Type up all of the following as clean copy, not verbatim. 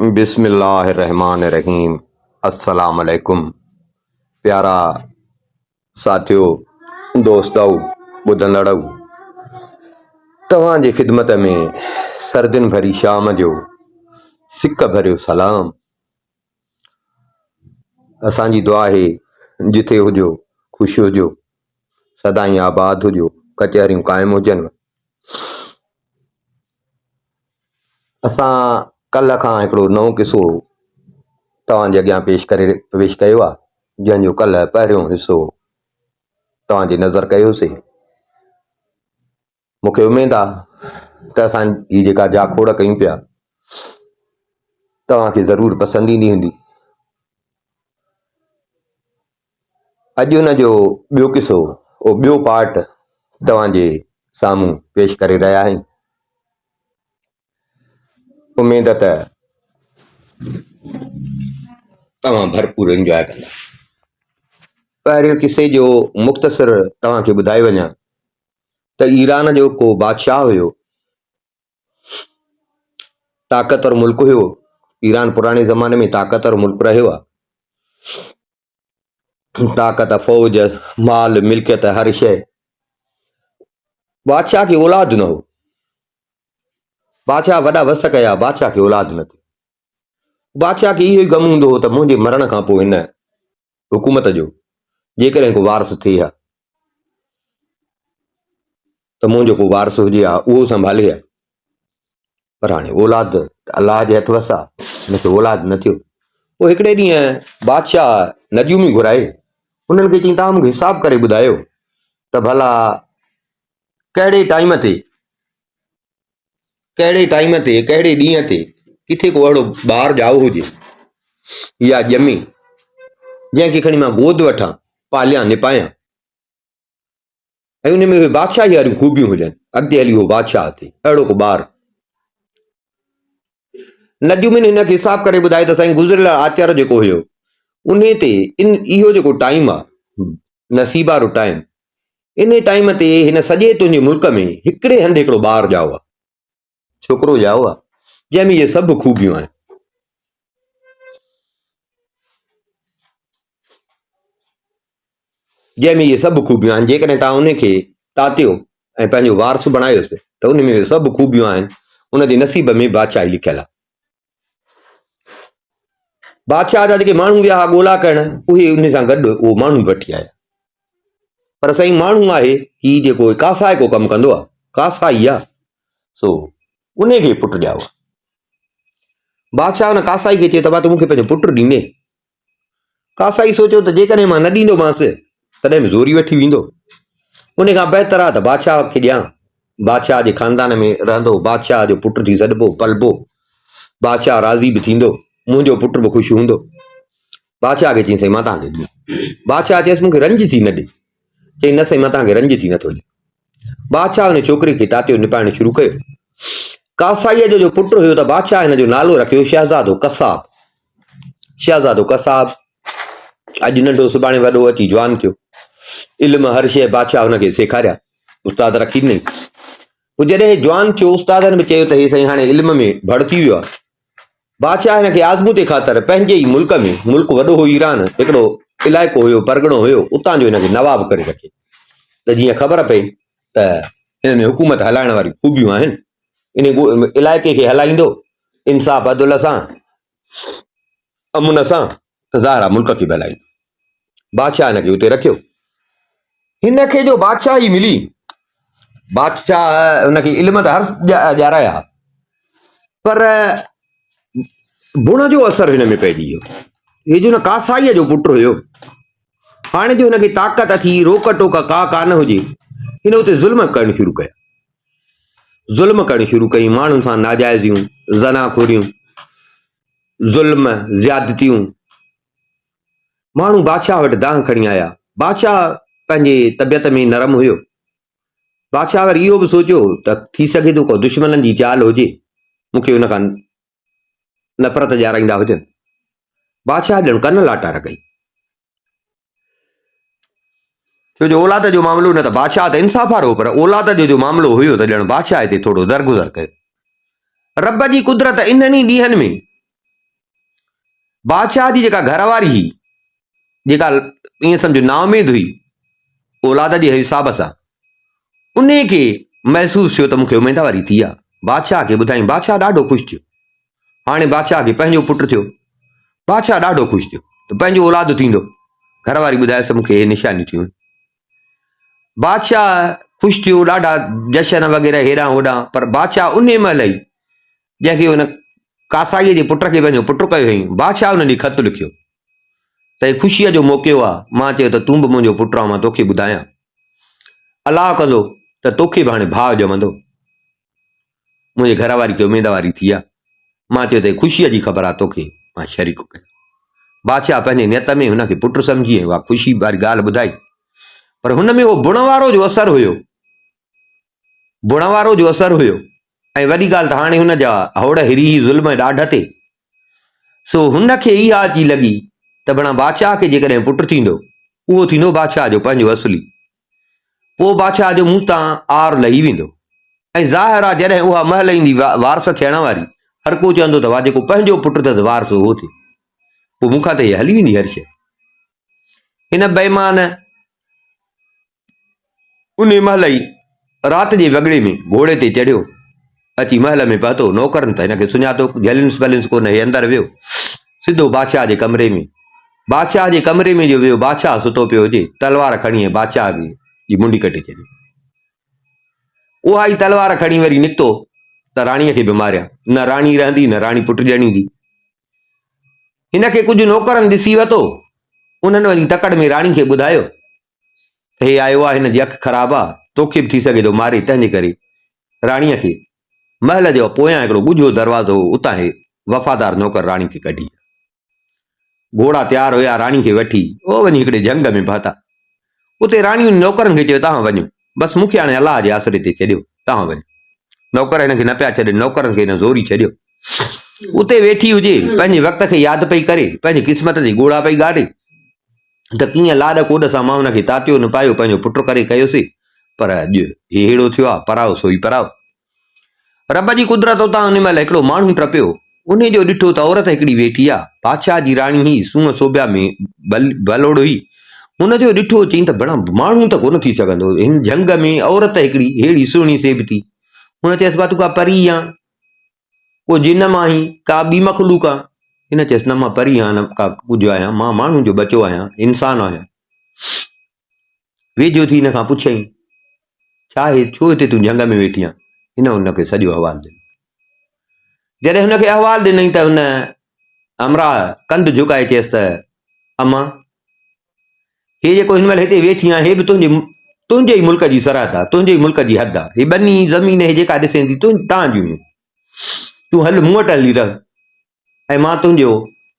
बिस्मिल्लाहिर्रहमानिर्रहीम। अस्सलाम वालेकुम। प्यारा साथियों, दोस्तों, ॿुधंदड़ो, तव्हांजी ख़िदमत में सर्दिन भरी शाम जो सिक भरियो सलाम। असांजी दुआ है जिथे हुजो खुश हुजो, सदाई आबाद हुजो, कचहरियूं क़ाइम हुजन। असां कल खां हिकिड़ो नओं किस्सो तव्हांजे अॻियां पेश कयो आहे, जंहिंजो कल पहिरियों हिसो तव्हांजी नज़र कयोसीं। मूंखे उमेद आहे त असांजी जेका जाखोड़ कयूं पिया तव्हांखे ज़रूरु पसंदि ईंदी हूंदी। अॼु हुन जो ॿियो किस्सो, ॿियो पार्ट तव्हांजे साम्हूं पेश करे रहिया आहियूं। उमेद त तव्हां भरपूर एंजॉय कंदा। पहिरियों किसे जो मुख़्तसर तव्हांखे ॿुधाए वञा त ईरान जो को बादशाह हुयो, ताक़तवर मुल्क हुयो। ईरान पुराने ज़माने में ताक़तवर मुल्क रहियो आहे। ताक़त, फ़ौज, माल, मिल्कियत, हर शइ। बादशाह खे औलाद न हो। बादशाह वॾा वस कया, बादशाह खे औलाद न थी। बादशाह खे इहो ई गम हूंदो हो त मुंहिंजे मरण खां पोइ हिन हुकूमत जो जेकॾहिं को वारस थिए हा त मुंहिंजो को वारस हुजे हा, उहो संभाले हा। पर हाणे औलाद अलाह जे हथ वस आहे, हुनखे औलाद न थियो। पोइ हिकिड़े ॾींहुं बादशाह नजूमी घुराए, उन्हनि खे चई तव्हां मूंखे हिसाब करे ॿुधायो त भला कहिड़े टाइम ते, कहिड़े ॾींहं ते किथे को अहिड़ो ॿारु ॼाओ हुजे या ॼमे जंहिंखे खणी मां गोद वठां, पालियां, निपायां, ऐं उन में उहे बादशाही वारियूं ख़ूबियूं हुजनि, अॻिते हली उहो बादशाह थिए, अहिड़ो को ॿारु। नजूमिन हिनखे हिसाब करे ॿुधाए त साईं गुज़िरियल आचार्य जेको हुयो उन ते इहो जेको टाइम आहे, नसीब वारो टाइम, इन टाइम ते हिन सॼे तुंहिंजे मुल्क में हिकिड़े हंधि हिकिड़ो ॿारु ॼाओ आहे, छोकिरो ॼाओ आहे, जंहिंमें इहे सभु ख़ूबियूं आहिनि। जेकॾहिं तव्हां उनखे तातियो ऐं पंहिंजो वारस बणायोसि त उन में सभु ख़ूबियूं आहिनि। उनजे नसीब में बादशाही लिखियल आहे। बादशाह जा जेके माण्हू विया ॻोल्हा करण, उहे उन सां गॾु उहो माण्हू वठी आया। पर साईं माण्हू आहे ही जेको कासाए को कमु कंदो आहे, कासाई आहे, सो उनखे पुटु ॼाओ आहे। बादशाह हुन कासाई खे चए त भाउ तूं मूंखे पंहिंजो पुटु ॾींदे। कासाई सोचियो त जेकॾहिं मां न ॾींदोमांसि तॾहिं बि ज़ोरी वठी वेंदो। उन खां बहितर आहे त बादशाह खे ॾियां। बादशाह जे ख़ानदान में रहंदो, बादशाह जो पुटु थी सॾिबो, पलबो, बादशाह राज़ी बि थींदो, मुंहिंजो पुटु बि ख़ुशि हूंदो। बादशाह खे चई साईं मां तव्हांखे ॾियूं। बादशाह चयसि मूंखे रंज थी न ॾे। चई न साईं मां तव्हांखे रंज थी नथो ॾे। बादशाह हुन छोकिरे खे तातियो, निपाइण शुरू कयो। कासाईअ जो पुटु हुयो त बादशाह हिन जो नालो रखियो शहज़ादो कसाब। शहज़ादो कसाब अॼु नंढो सुभाणे वॾो अची जवान थियो। इल्म हर शइ बादशाह हुनखे सेखारिया, उस्ताद रखी ॾिनई। पोइ जॾहिं जवान थियो, उस्तादनि बि चयो त हे साईं हाणे इल्म में भड़ती वियो आहे। बादशाह हिनखे आज़मूदे ख़ातिर पंहिंजे ई मुल्क में, मुल्क वॾो हो ईरान, हिकिड़ो इलाइक़ो हुयो, परगिणो हुयो, उतां जो हिनखे नवाब करे रखे त जीअं ख़बर पई त हिन में हुकूमत हलाइण वारी ख़ूबियूं आहिनि। इन इलाइक़े खे हलाईंदो इंसाफ़ अदल सां, अमुन सां, त ज़ाहिर आहे मुल्क खे बि हलाईंदो। बादशाह हिनखे हुते रखियो। हिनखे जो बादशाही मिली, बादशाह हुनखे इल्म त हर ॼाराया, पर बुण जो असर हिन में पइजी वियो। हे जो न कासाईअ जो पुटु हुयो, हाणे जो हिनखे ताक़त थी, रोक टोक का कान हुजे, हिन उते ज़ुल्म करणु शुरू कया। ज़ुल्म करणु शुरू कई, माण्हुनि सां नाजाइज़ियूं, ज़नाखोरियूं, ज़ुल्म, ज़्यादतियूं। माण्हू बादशाह वटि दांह खणी आया। बादशाह पंहिंजे तबियत में नरम हुयो। बादशाह वरी इहो बि सोचियो त थी सघे थो को दुश्मननि जी चाल हुजे, मूंखे हुन खां नफ़रत ॼाराईंदा हुजनि। बादशाह ॼण कन लाटार कई, छो जो औलाद जो मामिलो न त बादशाह त इंसाफ़ वारो, पर औलाद जो मामिलो हुयो त ॼण बादशाह हिते थोरो दरगुज़र कयो। रब जी कुदरत इन्हनि ॾींहंनि में बादशाह जी जेका घरवारी हुई, जेका ईअं सम्झो नाउमीद हुई औलाद जे हिसाब सां, उन खे महसूस थियो त मूंखे उमेदवारी थी आहे। बादशाह खे ॿुधाई, बादशाह ॾाढो ख़ुशि थियो। हाणे बादशाह खे पंहिंजो पुटु थियो, बादशाह ॾाढो ख़ुशि थियो त पंहिंजो औलाद थींदो। घरवारी ॿुधाए त मूंखे हे निशानी थियूं। बादशाह ख़ुशि थियो, ॾाढा जशन वग़ैरह हेॾां होॾां। पर बादशाह उन महिल ई जंहिंखे हुन कासाईअ जे पुट खे पंहिंजो पुटु कयो हुई, बादशाह उन ॾींहुं ख़त लिखियो त ख़ुशीअ जो मौक़ो आहे। मां चयो त तूं बि मुंहिंजो पुटु आहे, मां तोखे ॿुधायां, अलाह कंदो त तोखे बि हाणे भाउ ॼमंदो। मुंहिंजे घरवारी खे उमेदवारी थी आहे। मां चयो त ख़ुशीअ जी ख़बर आहे, तोखे मां शरीक कयो। बादशाह पंहिंजे नियत में हुनखे पुटु सम्झी ऐं उहा ख़ुशी वारी ॻाल्हि ॿुधाई। पर हुन में उहो बुण वारो जो असरु हुयो, बुण वारो जो असरु हुयो। ऐं वॾी ॻाल्हि त हाणे हुन जा हौड़ हिरी ज़ुल्म ॾाढ ते, सो हुनखे इहा अची लॻी त भणा बादशाह खे जेकॾहिं पुटु थींदो, उहो थींदो बादशाह जो पंहिंजो असली। पोइ बादशाह जो मुंहुं तां आर लही वेंदो। ऐं ज़ाहिर आहे जॾहिं उहा महल ईंदी वारस थियण वारी, हर को चवंदो त वाह जेको पंहिंजो पुटु अथसि वारस उहो थिए। पोइ मूंखां त इहे हली वेंदी हर शइ। हिन बेईमान उन महल ई राति जे वॻड़े में घोड़े ते चढ़ियो, अची महल में पहुतो। नौकरनि त हिनखे सुञातो, जलिंस वलिंस कोन, हे अंदरि वियो सिधो बादशाह जे कमरे में। बादशाह जे कमरे में जो वियो, बादशाह सुतो पियो हुजे, तलवार खणी बादशाह जी मुंडी कटे छॾी। उहा ई तलवार खणी वरी निकितो त राणीअ खे बि मारिया। न राणी रहंदी, न राणी पुटु ॼणींदी। हिनखे कुझु नौकरनि ॾिसी वरितो, उन्हनि वञी तकड़ में राणी खे ॿुधायो त हे आयो आहे, हिन जी अखि ख़राबु आहे, तोखे बि थी सघे थो मारे। तंहिंजे करे राणीअ खे महल जो पोयां हिकिड़ो ॻुझो दरवाज़ो, उतां हे वफ़ादार नौकर राणी खे कढी। घोड़ा तयारु हुया, राणी खे वठी उहो वञी हिकिड़े जंग में पहुता। उते राणियुनि नौकरनि खे चयो तव्हां वञो, बसि मूंखे हाणे अलाह जे आसरे ते छॾियो, तव्हां वञो। नौकर हिनखे न पिया छॾनि, नौकरनि खे हिन ज़ोरी छॾियो। उते वेठी हुजे, पंहिंजे वक़्त खे यादि पई करे, पंहिंजी क़िस्मत जी ॻोड़ा पई ॻाढ़े त कीअं लाॾ कोॾ सां मां हुनखे तातियो न पायो, पंहिंजो पुटु करे कयोसीं। पर अॼु हे अहिड़ो थियो आहे, पराओ सोई पराओ। रब जी कुदरत उतां उन महिल हिकिड़ो माण्हू टपियो, उन जो ॾिठो त औरत हिकिड़ी वेठी आहे। बादशाह जी राणी हुई, सूंहं सोभिया में बलोड़ हुई। हुन जो ॾिठो, चई त बणा माण्हू त कोन थी सघंदो, हिन जंग में औरत हिकिड़ी अहिड़ी सुहिणी सेब थी। हुन चयसि बा तूं का परी आहे, को जिन मां आहीं, का ॿी मखलूक आहे? हिन चयसि न मां परी आहियां, न का कुझु आहियां, मां माण्हू जो बचो आहियां, इंसान आहियां। वेझो थी हिन खां पुछई छा आहे, छो हिते तूं जंग में वेठी आहे? हिन हुनखे सॼो अहवालु ॾिनो। जॾहिं हुनखे अहवालु ॾिनई त हुन अमरा कंधु झुकाए चयसि त अम्मा, हे जेको हिन महिल हिते वेठी आहे, हे बि तुंहिंजे ई मुल्क जी सरहद आहे, तुंहिंजे ई मुल्क जी हद आहे। हे ॿनी ज़मीन हे जेका ॾिसें थी तव्हांजियूं। तूं हल मूं वटि हली रह, ऐं मां तुंहिंजो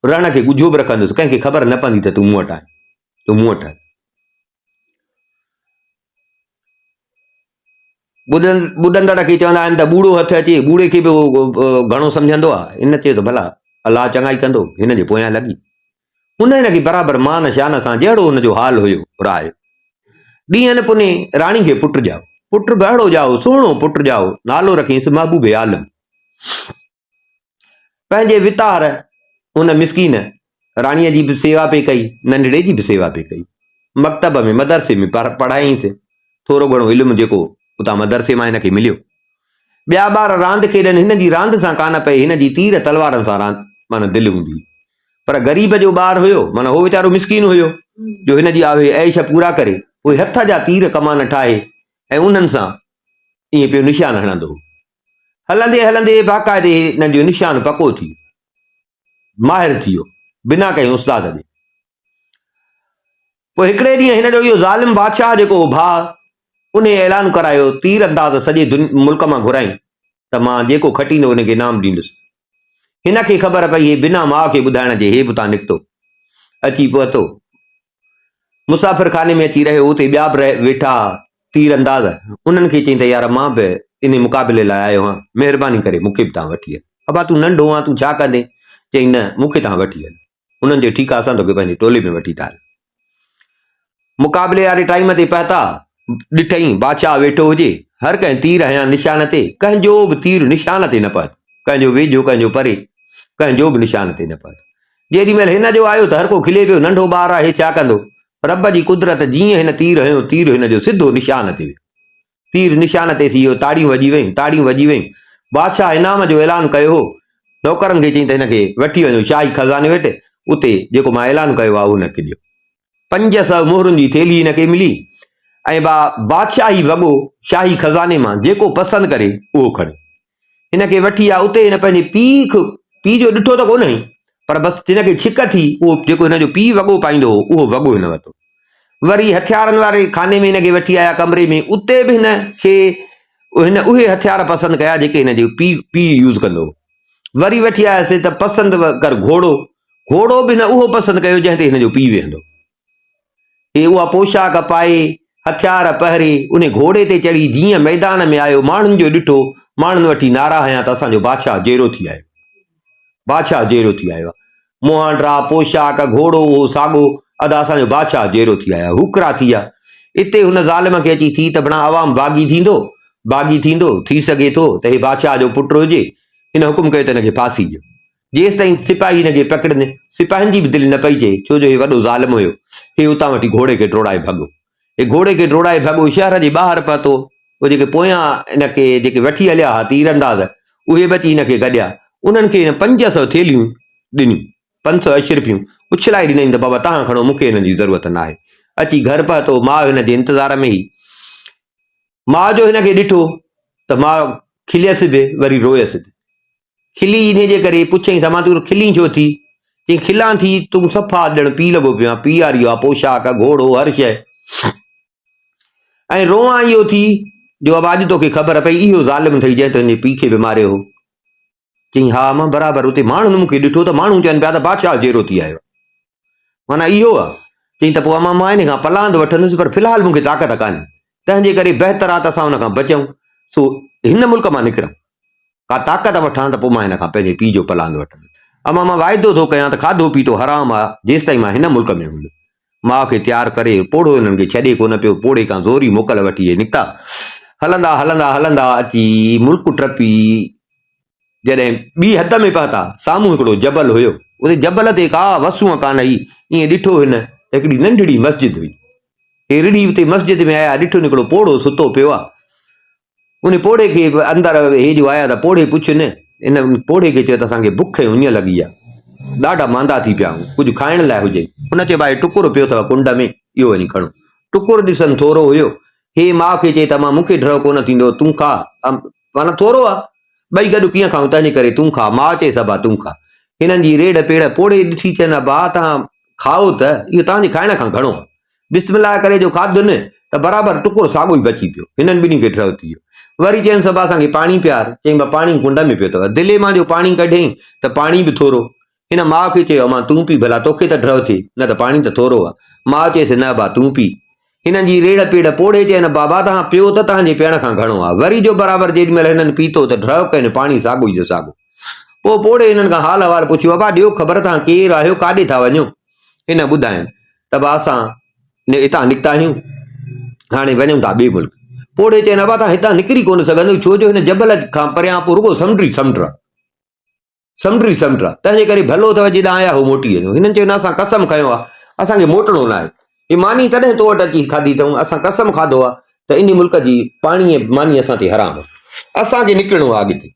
रण खे ॻुझो बि रखंदुसि, कंहिंखे ख़बर न पवंदी त तूं मूं वटि आहे, तूं मूं वटि हल। ॿुधंदड़ खे चवंदा आहिनि त बूढ़ो हथु अचे, बूढ़े खे बि घणो सम्झंदो आहे। हिन चयो त भला अलाह चङाई कंदो, हिन जे पोयां लॻी। हुन हिनखे बराबरि मान शान सां, जहिड़ो हुनजो हाल हुयो, रायो। ॾींहं पुने राणी खे पुटु ॼाओ, पुटु बि अहिड़ो ॼाओ, सुहिणो पुटु ॼाओ, नालो रखींसि महबूब आलम। पंहिंजे वितार हुन मिसकीन राणीअ जी बि सेवा पे कई, नंढड़े जी बि सेवा पे कई। मकतब में मदरसे में पढ़ाईंसि, थोरो घणो इल्मु जेको उतां मदरसे मां हिनखे मिलियो। ॿिया ॿार रांदि खेॾनि, हिन जी रांदि सां कान पए, हिन जी तीर तलवारनि सां रांदि माना दिलि हूंदी। पर ग़रीब जो ॿारु हुयो, माना उहो वीचारो मिसकीन हुयो, जो हिन जी ऐश पूरा करे उहे हथ जा तीर कमान ठाहे ऐं उन्हनि सां ईअं पियो निशान हणंदो। हलंदे हलंदे बाक़ाइदे हिन जो निशान पको थी, माहिर थी वियो, बिना कंहिं उस्ताद जे। पोइ हिकिड़े ॾींहुं हिन जो इहो ज़ालिम बादशाह जेको भाउ, उन ऐलान करायो, तीर अंदाज़ सॼे मुल्क मां घुराई त मां जेको खटींदो हुनखे इनाम ॾींदुसि। हिनखे ख़बर पई, हे बिना माउ खे ॿुधाइण जे हे उतां निकितो, अची पहुतो मुसाफ़िर खाने में अची रहियो। उते ॿिया बि वेठा तीर अंदाज़, उन्हनि खे चई त यार मां बि इन मुक़ाबले लाइ आयो आहियां, महिरबानी करे मूंखे बि तव्हां वठी हल। अबा तूं नंढो आहीं, तूं छा कंदे? चई न मूंखे तव्हां वठी हल। उन्हनि चयो ठीकु आहे, असां तोखे पंहिंजे टोले में वठी था हल। मुक़ाबले वारे टाइम ते पहुता, ॾिठई बादशाह वेठो हुजे, हर कंहिं तीर हयां निशान ते, कंहिंजो बि तीर निशान ते न पहुतो, कंहिंजो वेझो कंहिंजो परे, कंहिंजो बि निशान ते न पहुतो। जेॾी महिल हिन जो आयो त हर को खिले पियो, नंढो ॿारु आहे छा कंदो। रब जी कुदरत, जीअं हिन तीर हयो, तीर हिन जो सिधो निशान ते वियो, तीर निशान ते थी वियो। ताड़ियूं वॼी वयूं, ताड़ियूं वॼी वयूं। बादशाह इनाम जो ऐलान कयो हो, नौकरनि खे चई त हिनखे वठी वञो शाही खज़ाने वटि, उते जेको मां ऐलान कयो आहे उहो हुनखे ॾियो। 500 मोहरुनि जी थेली हिनखे मिली ऐं बादशाही वॻो शाही खज़ाने मां जेको पसंदि करे उहो खणे। हिनखे वठी आहे उते, हिन पंहिंजे पीउ जो ॾिठो त कोन, पर बसि हिनखे छिक थी, उहो जेको हिन जो पीउ वॻो पाईंदो हो उहो वॻो हिन वरितो। वरी हथियारनि वारे खाने में हिनखे वठी आया, कमरे में, उते बि हिनखे उहे हथियार पसंदि कया जेके हिन जो पीउ यूज़ कंदो हो। वरी वठी आयासीं त पसंदि कर घोड़ो, घोड़ो बि हिन उहो पसंदि कयो जंहिं ते हिन जो पीउ वेहंदो। हे उहा पोशाक पाए, हथियार पहरे, उन घोड़े ते चढ़ी जीअं मैदान में आयो, माण्हुनि जो ॾिठो, माण्हुनि वठी नारा हयां त असांजो बादशाह जेरो थी आयो, बादशाह जेरो थी आयो आहे। मुहांडरा, पोशाक, घोड़ो साॻो, अदा असांजो बादशाह जेरो थी आया, हुकरा थी विया। इते हुन ज़ालिम खे अची थी त बणा आवाम बागी थींदो, थी सघे थो त हे बादशाह जो पुटु हुजे। हिन हुकुम कयो त हिनखे फांसी ॾियो। जेसि ताईं सिपाही हिनखे पकड़नि, सिपाहियुनि जी बि दिलि न पई चए, छो जो हे वॾो ज़ालिम हुयो। हे उतां वठी घोड़े खे डोड़ाए भॻो, हे घोड़े खे डोड़ाए भॻो, शहर जे ॿाहिरि पहुतो। उहे जेके पोयां हिनखे जेके वठी हलिया हुआ तीरंदाज़, उहे बि अची हिनखे गॾिया। उन्हनि खे 500 थेलियूं ॾिनियूं, 500 अशरफियूं उछलाए ॾिनई त बाबा तव्हां खणो, मूंखे हिन जी ज़रूरत न आहे। अची घर पहुतो, माउ हिन जे इंतज़ार में ई। माउ जो हिनखे ॾिठो त माउ खिलियसि बि, वरी रोयसि बि। खिली इन जे करे पुछई त मां तूं खिली छो थी? चई खिलां थी, तूं सफ़ा ॼण पी लॻो पियो आहे, पी वारी आहे, पोशाक, घोड़ो, हर शइ। ऐं रोआं इहो थी जो अब अॼु तोखे ख़बर पई इहो ज़ालिम अथई जंहिं तुंहिंजे पीउ खे बि मारियो हो। चई हा मां बराबरि, उते माण्हुनि मूंखे ॾिठो त माण्हू चवनि पिया त बादशाह जेरो थी आयो, माना इहो आहे। चई त पोइ मां हिन खां पलांद वठंदुसि, पर फ़िलहालु मूंखे ताक़त कान्हे, तंहिंजे करे बहितर आहे त असां हुन खां बचूं। सो हिन मुल्क मां निकिरूं, का ताक़त वठां त पोइ मां हिन खां पंहिंजे पीउ जो पलांद वठंदुसि। अमा मां वाइदो थो कयां त खाधो पीतो हराम आहे जेसि ताईं मां हिन मुल्क में हूंदुसि। माउ खे तयारु करे पोड़ो हिननि खे छॾे कोन पियो, पोड़े खां ज़ोरी मोकल वठी इहे निकिता। हलंदा हलंदा हलंदा अची मुल्क टपी जॾहिं ॿी हद में पहुता, साम्हूं हिकिड़ो जबल हुयो। उन जबल ते का वसूं कान हुई। ईअं ॾिठो हिन त हिकिड़ी नंढड़ी मस्जिद हुई। हे रिढ़ी उते मस्जिद में आया, ॾिठो हिकिड़ो पोड़ो सुतो पियो आहे। उन पोड़े खे अंदरि हे जो आया त पोड़े पुछियुनि, इन पोड़े खे चयो त असांखे बुख ऐं उञ लॻी आहे, ॾाढा मांदा थी पिया आहियूं, कुझु खाइण लाइ हुजे। हुन चयो भाई टुकुर पियो अथव कुंड में, इहो वञी खणो। टुकुर ॾिसनि थोरो हुयो। हे माउ खे चए त मां मूंखे डर कोन थींदो, तूं खा, माना थोरो आहे, ॿई गॾु कीअं खाऊं, तंहिंजे करे तूं खा। माउ चए सभा तूं खा। हिननि जी रेड़ पेड़ पोड़े ॾिठी, चवनि भाउ तव्हां खाओ त, इहो तव्हांजे खाइण खां घणो आहे। बिस्मिल्लाह करे जो खाधुनि त बराबरि टुकुर साॻो ई बची पियो। हिननि ॿिन्ही खे डर थी वियो। वरी चवनि सभा असांखे पाणी प्यार, चई मां पाणी कुंड में पियो अथव। दिले मां जो पाणी कढियईं त पाणी बि थोरो। हिन माउ खे चयो मां तूं पी भला, तोखे त डर थिए, न त पाणी त थोरो आहे। माउ चएसि न बा तूं पी। हिननि जी रेड़ पेड़ पोड़े चयनि बाबा तव्हां पियो त तव्हांजे पीअण खां घणो आहे। वरी जो बराबरि जेॾी महिल हिननि पीतो त डर कनि, पाणी साॻो ई जो साॻो। पोइ पोड़े हिननि खां हाल अहिवाल पुछियो, बाबा ॾियो ख़बर तव्हां केरु आहियो, काॾे था वञो? हिन ॿुधाइनि त बा असां हितां निकिता आहियूं, हाणे वञूं था ॿिए मुल्क। पोड़े चवनि बाबा तव्हां हितां निकिरी कोन सघंदो, छो जो हिन जबल खां परियां पोइ रुॻो समुंड ई समुंड आहे, तंहिंजे करे भलो अथव जेॾां आया हो मोटी वञो। हिननि चयो न असां कसम खयो आहे, असांखे मोटणो न आहे। हे मानी तॾहिं तो वटि अची खाधी अथऊं, असां कसम खाधो आहे त इन मुल्क जी पाणी मानी असां ते हराम आहे, असांखे निकिरणो आहे अॻिते।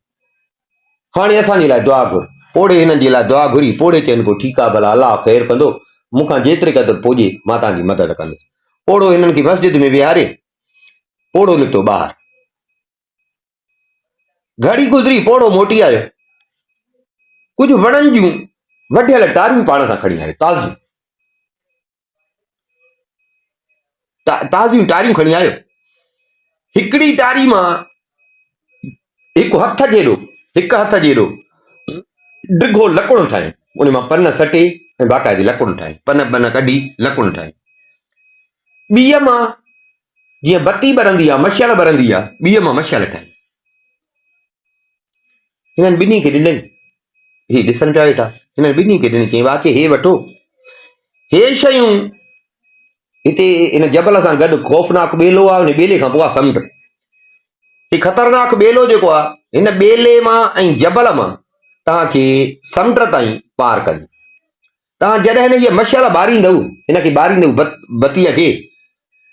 हाणे असांजे लाइ दुआ घुर। पोड़े हिननि जे लाइ दुआ घुरी। पोड़े चवनि पोइ ठीकु आहे भला अलाह ख़ैरु कंदो, मूंखां जेतिरे क़दुरु पुॼे मां तव्हांजी मदद कंदुसि। पोड़ो हिननि खे मस्जिद में विहारे, पोड़ो निकितो ॿाहिरि। घड़ी गुज़री, पोड़ो मोटी आयो। कुझु वणनि जूं वढियल टारियूं पाण सां खणी आयो, ताज़ियूं टारियूं खणी आयो। हिकिड़ी टारी मां हिकु हथ जेॾो डिघो लकुणु ठाहे, उन मां पन सटे ऐं बाक़ाइदे लकुणु ठाहे, पन कढी लकुणु ठाहे। ॿीअ मां जीअं बत्ती ॿरंदी आहे, मशाल ॿरंदी आहे, ॿीअ मां मशाल ठाहे। हिननि ॿिन्ही खे ॾिनई, हे ॾिसनि पिया वेठा, हिननि ॿिन्ही खे ॾिनई। चई वाचे हे वठो, हे शयूं हिते हिन जबल सां गॾु खौफ़नाक ॿेलो आहे, उन ॿेले खां पोइ आहे समुंड। ही ख़तरनाक ॿेलो जेको आहे, हिन ॿेले मां ऐं जबल मां तव्हांखे समुंड ताईं पार कंदी। तव्हां जॾहिं हिन ये मशाला ॿारींदव, हिनखे ॿारींदव बतीअ खे,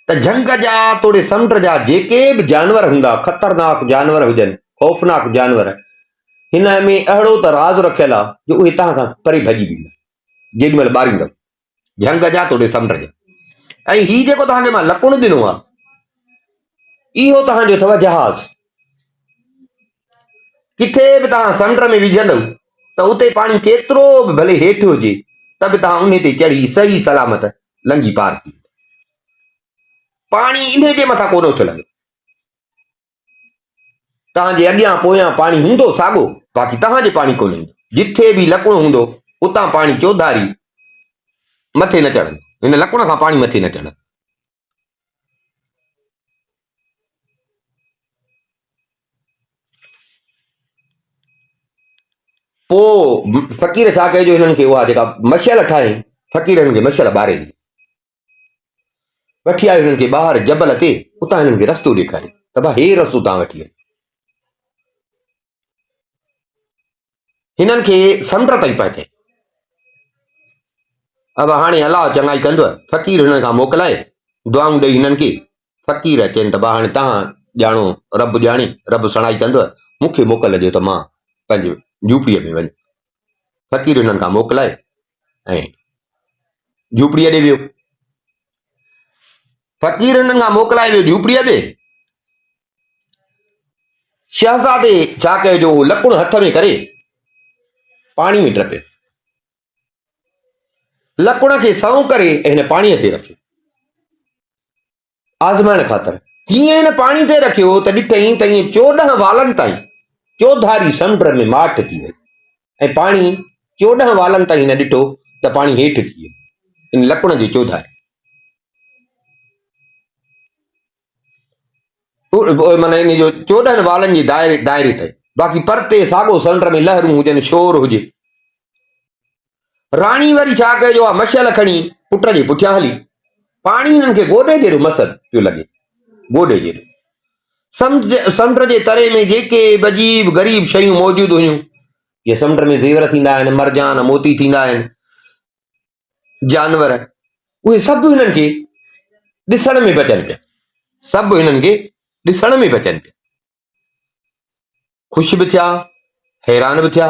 त झंग जा तोड़े समुंड जा जेके बि जानवर हूंदा, ख़तरनाक जानवर हुजनि, ख़ौफ़नाक जानवर, हिन में अहिड़ो त राज़ रखियल आहे जो उहे तव्हां खां परे भॼी वेंदा जेॾी महिल ॿारींदव, झंग जा तोड़े समुंड जा। ऐं हीउ जेको तव्हांखे मां लकुणु ॾिनो आहे, इहो तव्हांजो अथव जहाज़। किथे बि तव्हां समुंड में विझंदव त उते पाणी केतिरो बि भले हेठि हुजे त बि तव्हां उन ते चढ़ी सही सलामत लंघी पार थी। पाणी इन जे मथां कोन थो लॻे, तव्हांजे अॻियां पोयां पाणी हूंदो साॻियो, बाक़ी तव्हांजे पाणी कोन ईंदो। जिथे बि लकुणु हूंदो उतां पाणी चौधारी मथे न चढ़ंदो, हिन लकुण खां पाणी मथे न चढ़ंदो। पोइ फ़क़ीर छा कयो, हिननि खे उहा जेका मशाल ठाहे, फ़क़ीर हिननि खे मशाल ॿारे ॾी, वठी आयो हिननि खे ॿाहिरि जबल ते, उतां हिननि खे रस्तो ॾेखारियो त भाउ हे रस्तो तव्हां वठी वञो। हिननि खे समुंड ताईं पहुचाए। अब हाणे अलाह चङाई कंदव, फ़क़ीर हिननि खां मोकिलाए, दुआऊं ॾेई हिननि खे। फ़क़ीर चवनि त भाउ हाणे तव्हां ॼाणो, रब ॼाणे, रब सणाई कंदव, मूंखे मोकल ॾियो त मां पंहिंजे झूपड़ीअ में वञा। फ़क़ीर हिननि खां मोकिलाए ऐं झूपड़ीअ ॾे वियो। फ़क़ीर हिननि खां मोकिलाए वियो झूपड़ीअ में। शहज़ादे छा कयो, जो लकुणु हथ में करे पाणी में टपियो, लकुण खे सऊं करे हिन पाणीअ ते रखियो आज़माइण ख़ातिर। कीअं हिन पाणी ते रखियो त ॾिठईं त ईअं 14 वालनि ताईं चौधारी समुंड में माठ थी वई, ऐं पाणी 14 वालनि ताईं हिन ॾिठो त पाणी हेठि थी वियो इन लकुण जे चौधारी। माना इन जो 14 वालनि जे दायरे ताईं, बाक़ी परते साॻो समुंड में लहरूं हुजनि, शोर हुजे। राणी वरी छा कयो, आहे मशाल खणी पुट जे पुठियां हली। पाणी हिननि खे गोॾे जहिड़ो मसर पियो लॻे, गोॾे जहिड़ो। समुंड जे तरे में जेके बि अजीब ग़रीब शयूं मौजूदु हुयूं, ये समुंड में ज़ेवर थींदा आहिनि, मरजान मोती थींदा आहिनि, जानवर, उहे सभु हिननि खे ॾिसण में बचनि पिया, सभु हिननि खे ॾिसण में बचनि पिया। ख़ुशि बि थिया, हैरान बि थिया।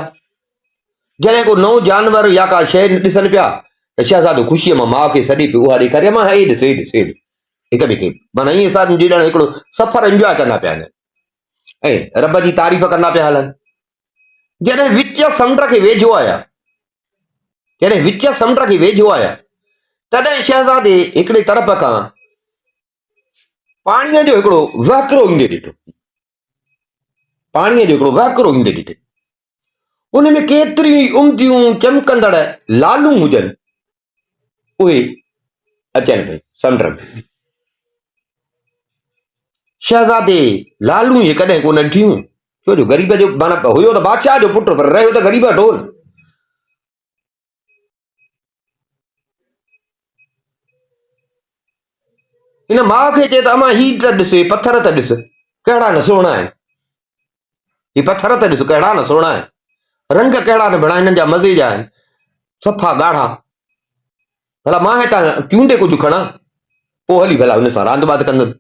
जॾहिं को नओं जानवर या का शइ ॾिसनि पिया त शहज़ादो ख़ुशीअ मां माउ खे सॾे पियो, उहा ॾेखारे, मां हे ॾिस, हे ॾिस, हे ॾिस, हिक ॿिए खे माना ईअं सम्झी ॼण हिकिड़ो सफ़र एंजॉय कंदा पिया हलनि ऐं रब जी तारीफ़ कंदा पिया हलनि। जॾहिं विच समुंड खे वेझो आया, जॾहिं विच समुंड खे वेझो आया, तॾहिं शहज़ादे हिकिड़े तरफ़ खां पाणीअ जो हिकिड़ो वहकिरो ईंदे ॾिठो, पाणीअ जो हिकिड़ो वहकिरो ईंदे ॾिठो। उन में केतिरी उमदियूं चमकंदड़ लालूं हुजनि, उहे अचनि पई समुंड में। शहज़ादे लालूं इहे कॾहिं कोन ॾिठियूं, छो जो ग़रीब जो माना हुयो त बादशाह जो पुटु, पर रहियो त ग़रीब ढोल। हिन माउ खे चए त अमा ही त ॾिस, पथर त ॾिस कहिड़ा न सुहिणा आहिनि, ही पथर त ॾिस कहिड़ा न सुहिणा आहिनि, रंग कहिड़ा न भणा हिननि जा मज़े जा आहिनि, सफ़ा ॻाढ़ा। भला मां हितां चूंडे कुझु खणा, पोइ हली भला हुन सां रांदि बांदि कंदुमि।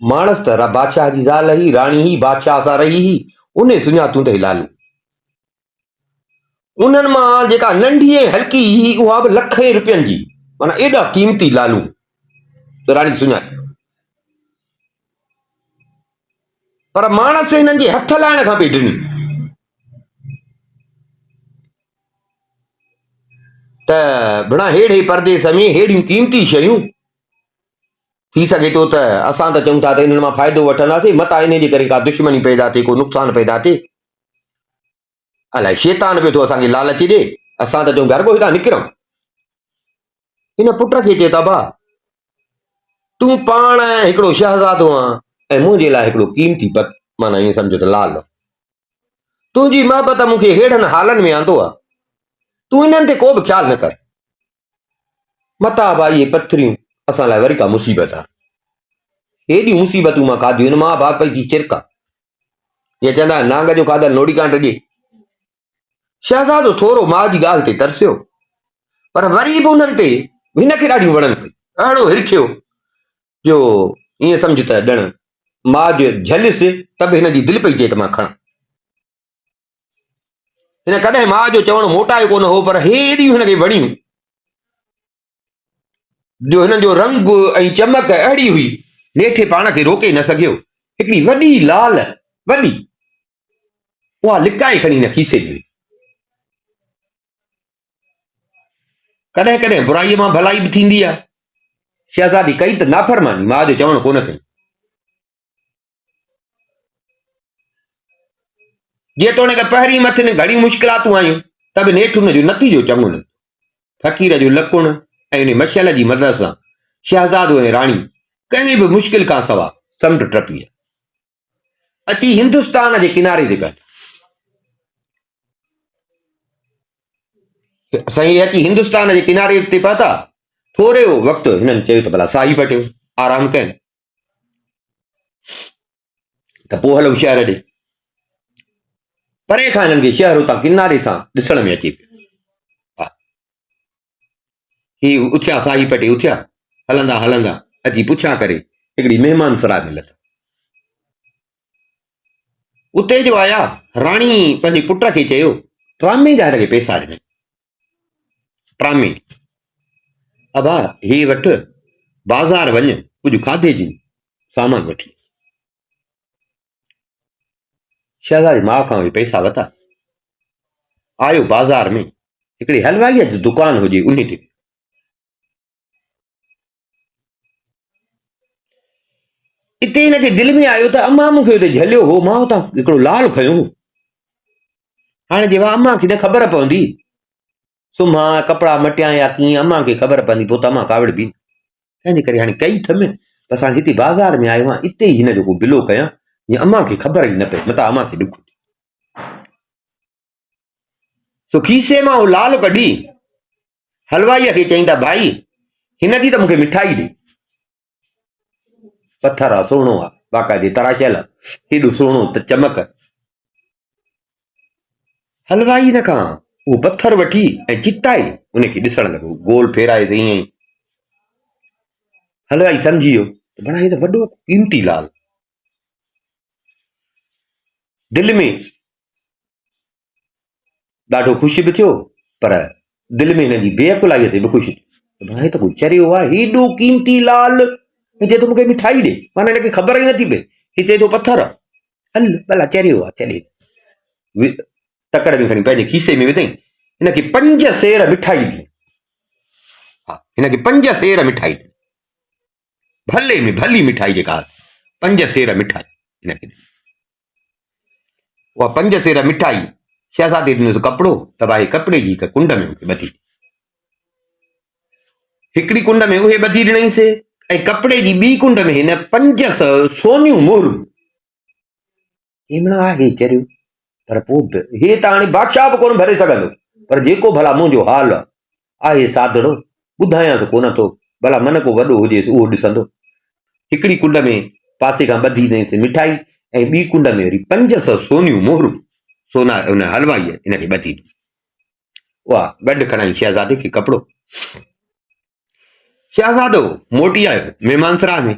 माणस त बादशाह जी ज़ाल ही, राणी ही, बादशाह सां रही ही, उन सुञातूं त लालू। उन्हनि मां जेका नंढी ऐं हल्की ही, उहा बि लखे रुपयनि जी, माना एॾा क़ीमती लालू राणी सुञाती। पर माणस हिननि जे हथ लाइण खां पई ॾिनी, त भणा हेड़े परदेस में हेड़ियूं क़ीमती शयूं, थी सघे थो त असां त चऊं था त इन्हनि मां फ़ाइदो वठंदासीं, मता इन जे करे का दुश्मनी पैदा थिए, को नुक़सानु पैदा थिए, अलाए शैतान पियो थो असांखे लालच ॾे, असां त चऊं घरु हितां निकिरूं। हिन पुट खे चए था, भाउ तूं पाण हिकिड़ो शहज़ादो आहीं ऐं मुंहिंजे लाइ हिकिड़ो क़ीमती माना ईअं सम्झो त लाल, तुंहिंजी मोहबत मूंखे हेड़नि हालनि में आंदो आहे, तूं इन्हनि ते को बि ख़्यालु न कर। मता भाई इहे पथरियूं असां लाइ वरी का मुसीबत आहे, हेॾियूं मुसीबतूं मां खाधियूं आहिनि, मां बाप जी चिरका, इहे चवंदा आहिनि नांग जो खाधल नोड़ी कान रॼे। शहज़ादो थोरो माउ जी ॻाल्हि ते तरसियो पर वरी बि उन्हनि ते हिनखे ॾाढियूं वणनि पई, अहिड़ो हिरखियो जो ईअं सम्झ त ॼण मां जो झलियुसि त बि हिन जी दिलि पई चए त मां खणां। हिन कॾहिं मां जो चवणु मोटायो कोन हो, पर हे एॾियूं हिनखे वणियूं जो हिननि जो रंग ऐं चमक अहिड़ी हुई, नेठे पाण खे रोके न सघियो। हिकिड़ी वॾी लाल वॾी उहा लिकाए खणी हिन खीसे ॾिनी। कॾहिं कॾहिं बुराईअ मां भलाई बि थींदी आहे। शहज़ादी कई त नाफ़रमानी, मां जो चवणु कोन कई। जेतोणीकि पहिरीं मथिन घणी मुश्किलातूं आयूं त बि नेठि हुन जो नतीजो चङो न। फ़क़ीर जो लकुण ऐं उन मशाल जी मदद सां शहज़ादो ऐं राणी कंहिं बि मुश्किल खां सवाइ समुंड टपी अची हिंदुस्तान जे किनारे ते पहुता। साईं अची हिंदुस्तान जे किनारे ते पहुता। थोरे वक़्तु हिननि चयो त भला साही पटियो, आराम कनि त पोइ हलूं शहर ॾे। परे खां हिननि खे शहर उतां किनारे तां ॾिसण में अचे पियो। ही उथिया, साही पटे उथिया, हलंदा हलंदा अची पुछा करे हिकिड़ी महिमान सराय में लथा। उते जो आया, राणी पंहिंजे पुट खे चयो, ट्रामे जा हिनखे पैसा ॾिनई। ट्रामे अबा हे वठ, बाज़ार वञ, कुझु खाधे जी सामान वठी। शहज़ादी माउ खां पैसा वरिता, आयो बाज़ार में हिकिड़े हलवाईअ जी दुकान हुजे उन ते। इते हिनखे दिलि में आयो त अम्मा मूंखे हुते झलियो हो, मां हुतां हिकिड़ो लाल खयो हो। हाणे जेवा अम्मा खे न ख़बर पवंदी, सुम्हा कपिड़ा मटिया या कीअं, अम्मा खे ख़बर पवंदी पोइ त अम्मा कावड़ बि। तंहिंजे करे हाणे कई थम बसि हाणे हिते बाज़ार में आयो आहियां, इते ई हिन जो को बिलो कयां, जीअं अम्मा खे ख़बर ई न पए, मतां अम्मा खे ॾुख। सो खीसे मां उहो लाल कढी हलवाईअ खे चईं था, भाई हिन जी त मूंखे मिठाई ॾे। पत्थर आहे, सुहिणो आहे, बाक़ाइदे तराशियल, हेॾो सुहिणो त चमक। हलवाई हिन खां उहो पत्थर वठी ऐं चिताए उनखे ॾिसण लॻो, गोल फेराएसि ईअं ई। हलवाई सम्झी वियो त भला हे त वॾो क़ीमती लाल। दिलि में ॾाढो ख़ुशि बि थियो, पर दिलि में हिन जी बेअकुलाईअ ते बि ख़ुशि थियो। भला हे त कोई चरियो आहे, हेॾो क़ीमती लाल, चए थो मूंखे मिठाई ॾे, माना हिनखे ख़बर ई नथी पए, ही चए थो पत्थर। हल भला चरियो आहे, चॾे तकड़ में खणी पंहिंजे खीसे में विधई, हिनखे 5 सेर मिठाई ॾिनी। हा, हिनखे 5 सेर मिठाई ॾिनी, भले में भली मिठाई जेका 5 सेर मिठाई हिनखे ॾिनी। उहा 5 सेर मिठाई शहज़ादे ॾिनोसि कपिड़ो, त भाई कपिड़े जी हिक कुंड में मूंखे ॿधी, हिकिड़ी कुंड में उहे ॿधी ॾिनईंसि, ऐं कपिड़े जी ॿी कुंड में हिन 5 सोनियूं मोहरूं। हिमणा आहे चरियो, पर पोइ हे त हाणे बादशाह बि कोन भरे सघंदो, पर जेको भला मुंहिंजो हाल आहे सादड़ो, ॿुधायांसि कोन थो, भला मन को वॾो हुजेसि उहो ॾिसंदो। हिकिड़ी कुंड में पासे खां ॿधी ॾिनईंसि मिठाई, ऐं ॿी कुंड में वरी 500 सोनियूं मोहरूं, सोना उन हलवाईअ हिनखे ॿधी। उहा गॾु खणाई शहज़ादे खे कपिड़ो। शहज़ादो मोटी आयो महिमान सराय में,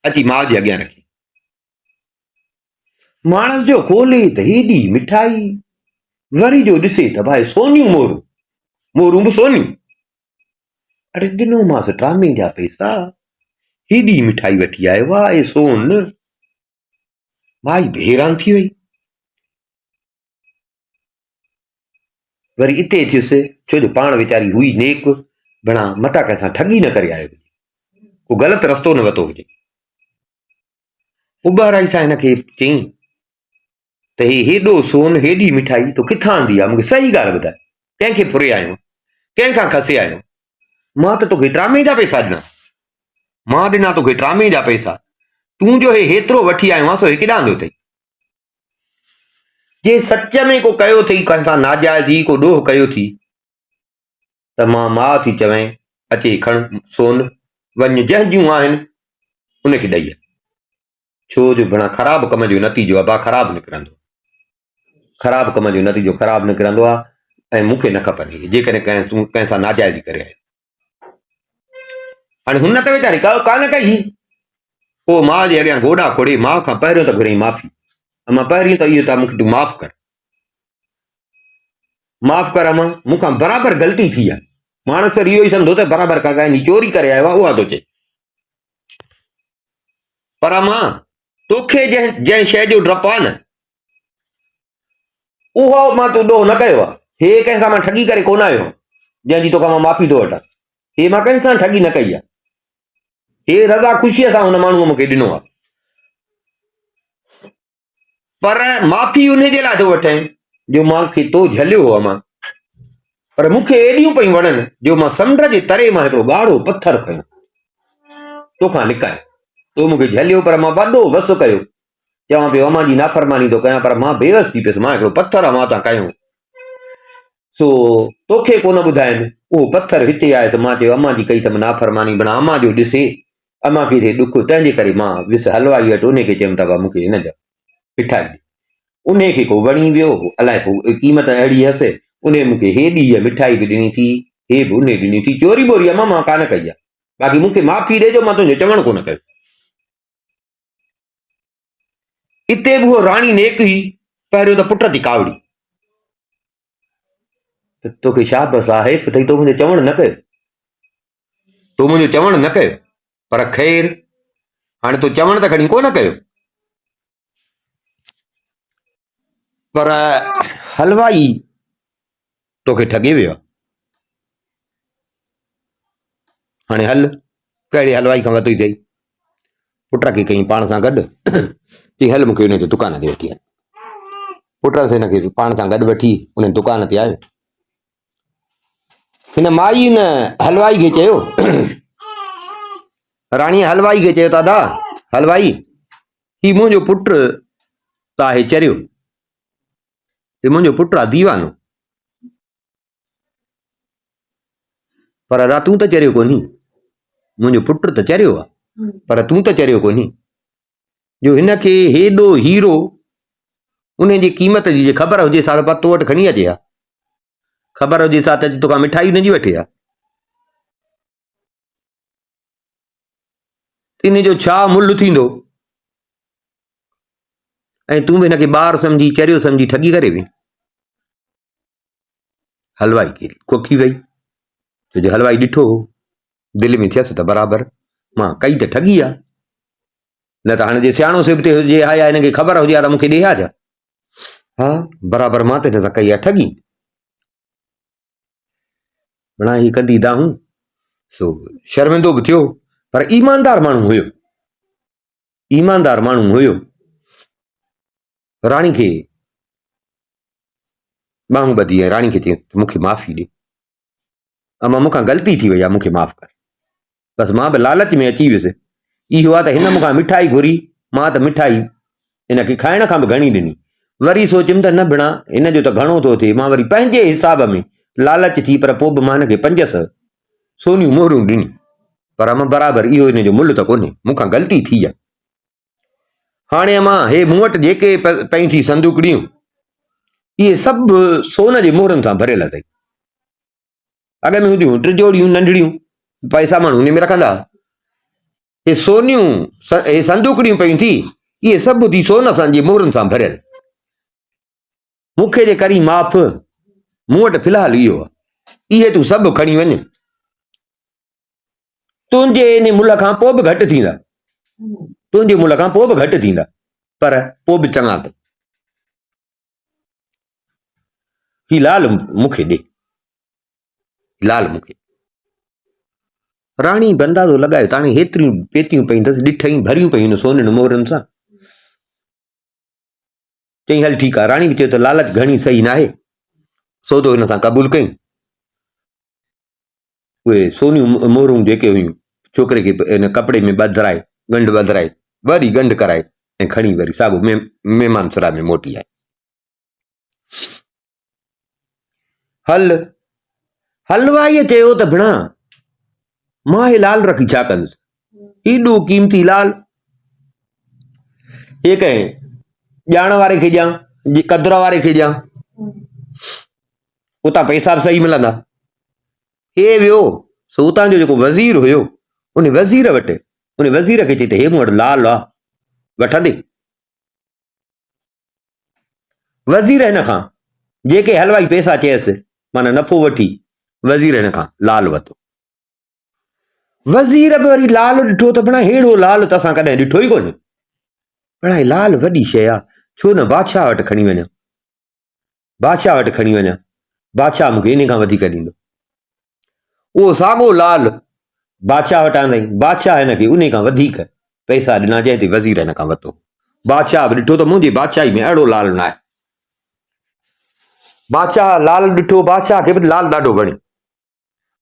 अची माउ जे अॻियां रखी। माणस जो खोले त हेॾी मिठाई, वरी जो ॾिसे त भाई सोनियूं मोहरूं, मोहरूं बि सोनियूं। अरे ॾिनोमांसि ट्रामे जा पैसा, हेॾी मिठाई वठी आयो, वाह ए सोन। माई बि हैरान थी वई। वरी इते थियुसि, छो जो पाण वीचारी हुई नेक, भणा मता कंहिंसां ठगी न करे आयो, को ग़लति रस्तो न वरितो हुजे। उॿाराई सां हिनखे चई त हे हेॾो सोन, हेॾी मिठाई तो किथां आंदी आहे, मूंखे सही ॻाल्हि ॿुधाए, कंहिंखे फुरे आयो, कंहिंखां खसे आयो? मां त तोखे ट्रामे जा पैसा ॾिना, मां ॾिना तोखे ट्रामे जा पैसा, तूं जो हे हेतिरो वठी आयो आहे, सो हे केॾां आंदो अथई? जे सच में को कयो अथई, कंहिंसां नाजाइज़ी को ॾोह कयो थी, त मां माउ थी चवई, अचे खण सोन, वञ जंहिं जूं आहिनि उनखे ॾेई आ। छो जो भणा ख़राब कम जो नतीजो अबा ख़राब निकिरंदो, ख़राब कम जो नतीजो ख़राब निकिरंदो आहे। ऐं मूंखे न खपनि जेकॾहिं तूं कंहिं सां नाजाइज़ी करे आयो। हाणे हुन त वीचारी कान कई, पोइ माउ जे अॻियां गोॾा खोड़े माउ खां पहिरियों त घुरई माफ़ी, अमां पहिरीं त इहो त मूंखे तूं माफ़ कर, अमां मूंखां बराबरि ग़लती थी आहे। माण्हू इहो ई सम्झो त बराबरि का कंहिंजी चोरी करे आयो आहे, उहा थो चए, पर अमां तोखे जंहिं शइ जो डपु आहे न, उहो मां तूं ॾोह न कयो आहे। हे कंहिं सां मां ठगी करे कोन आयो जंहिंजी तोखां मां माफ़ी थो वठां, हे मां कंहिं सां ठगी न कई आहे, हे रज़ा ख़ुशीअ सां हुन माण्हूअ मूंखे ॾिनो आहे। पर माफ़ी उन जे लाइ थो वठां जो मूंखे तो झलियो हो अमां, पर मूंखे एॾियूं पयूं वणनि जो मां समुंड जे तरे मां हिकिड़ो ॻाढ़ो पत्थर खयो तोखां लिकाए, तो मूंखे झलियो पर मां वॾो वसु कयो, चवां पियो अमां जी नाफ़रमानी थो कयां, पर मां बेवस थी पियुसि, मां हिकिड़ो पत्थर अमां तां कयो, सो तोखे कोन ॿुधाइनि उहो पत्थर हिते आहे। त मां चयो अमां जी कई अथमि नाफ़रमानी, बणा अमां जो ॾिसे, अमां खे थिए ॾुख, तंहिंजे करे मां वियुसि हलवाई वटि, उन खे चयुमि त मूंखे हिन जा मिठाई ॾे, उन खे को वणी वियो, अलाए को क़ीमत अहिड़ी हुअसि, उन मूंखे हे ॾी इहा मिठाई बि ॾिनी थी, हे बि उन ॾिनी थी, चोरी बोरी अमां मां कान कई आहे, बाक़ी मूंखे माफ़ी ॾिजो, मां तुंहिंजो चवणु कोन कयो। इते बि उहो राणी नेक हुई, पहिरियों त पुट थी कावड़ी, तोखे छा बसि आहे अथई, तो मुंहिंजो चवणु न कयो, तो मुंहिंजो चवणु न कयो, पर ख़ैर हाणे तो चवणु त खणी कोन कयो, पर हलवाई तोखे ठगे वियो। हाणे हल कहिड़े हलवाई खां वरितो अथई, पुट खे कई पाण सां गॾु, चई हल मूंखे हुन जे दुकान ते वठी हल, पुट सां हिन खे पाण सां गॾु वठी उन दुकान ते आयो। हिन माई न हलवाई खे चयो, राणीअ हलवाई खे चयो, दादा हलवाई ही मुंहिंजो पुटु त आहे चरियो, हे मुंहिंजो पुटु आहे दीवानो, पर दादा तूं त चरियो कोन्ही, मुंहिंजो पुटु त चरियो आहे, पर तूं त चरियो कोन्ही, जो हिनखे हेॾो हीरो उन जी क़ीमत जी जे ख़बर हुजे सा त तो वटि खणी अचे हा, ख़बर हुजे सा त तोखां मिठाई हुनजी वठे हा, इन जो छा मुल्ह थींदो, ऐं तूं बि हिनखे ॿार सम्झी चरियो सम्झी ठगी करे वे। हलवाई खे कोखी वई, छो जो हलवाई ॾिठो हो, दिलि में थियसि त बराबरि मां कई त ठगी आहे, न त हाणे जे सियाणो सिब ते हुजे हा या हिनखे ख़बर हुजे हा त मूंखे ॾे हा जा, हा बराबरि मां त हिन सां कई आहे ठगी, बणा ही कंदी दाहूं, सो शर्मिंदो बि थियो, पर ईमानदार माण्हू हुयो, ईमानदार माण्हू हुयो, राणी खे बाहूं ॿधी ऐं राणी खे चई मूंखे माफ़ी ॾे, अमां मूंखां ग़लती थी वई आहे, मूंखे माफ़ कर, बसि मां बि लालच में अची वियुसि, इहो आहे त हिन मूंखां मिठाई घुरी, मां त मिठाई हिनखे खाइण खां बि घणी ॾिनी, वरी सोचियुमि त न भिणा हिन जो त घणो थो थिए, मां वरी पंहिंजे हिसाब में लालच थी, पर पोइ बि मां हिनखे 500 सोनियूं मोहरियूं ॾिनी, पर अमां बराबरि इहो हिन जो मुल्ह त कोन्हे, मूंखां ग़लती थी आहे। हाणे अमां हे मूं वटि जेके पई थी संदूकड़ियूं, इहे सभु सोन जे मोहरनि सां भरियल अथई, अॻ में हूंदियूं टिजोड़ियूं नंढड़ियूं, पैसा माण्हू उन में रखंदा, हे सोनियूं हे संदूकड़ियूं पयूं थी, इहे सभु थी सोन सां जे मोहरनि सां भरियल, मूंखे जे करी माफ़, मूं वटि फ़िलहाल इहो आहे, इहे तूं सभु खणी वञ, तुंहिंजे इन मुल्ह खां पोइ बि घटि थींदा, तुंहिंजे मुल्ह खां पोइ बि घटि थींदा, पर पोइ बि चङा अथई, ही लाल मूंखे ॾे, लाल मूंखे। राणी बि अंदाज़ो लॻायो त हाणे हेतिरियूं पेतियूं पयूं अथसि, ॾिठई भरियूं पयूं आहिनि सोननि मोहरनि सां, चई हल ठीकु आहे, राणी बि चयो त लालच घणी सही न आहे, सौदो हिन सां क़बूल कई, उहे सोनियूं मोहरूं जेके हुयूं छोकिरे खे हिन कपिड़े में ॿधराए, गंढ ॿधराए, वरी गंढ कराए ऐं खणी वरी साॻियो महिमान सराय में मोटी आए। हल हलवाईअ चयो त भिणा मां हे लाल रखी छा कंदुसि, एॾो क़ीमती लाल, हे कंहिं ॼाण वारे खे ॾियां, कदुर वारे खे ॾियां, उतां पैसा बि सही मिलंदा। हे वियो सो उतां जो जेको वज़ीर हुयो उन वज़ीर वटि, उन वज़ीर खे चई त हे मूं वटि लाल आहे, वठंदे? वज़ीर हिन खां जेके हलवाई पैसा चयसि माना नफ़ो वठी वज़ीर हिन खां लाल वरितो। वज़ीर बि वरी लाल ॾिठो त भणा हेड़ो लाल त असां कॾहिं ॾिठो ई कोन्हे, भणा लाल वॾी शइ आहे, छो न बादशाह वटि खणी वञा, बादशाह वटि खणी वञा, बादशाह मूंखे इन खां वधीक ॾींदो। उहो साॻियो लाल बादशाह वटि आंदई, बादशाह हिन खे उन खां वधीक पैसा ॾिना, जंहिं ते वज़ीर हिन खां वरितो। बादशाह बि ॾिठो त मुंहिंजी बादशाही में अहिड़ो लाल न आहे। बादशाह लाल ॾिठो, बादशाह खे बि लाल ॾाढो वणियो।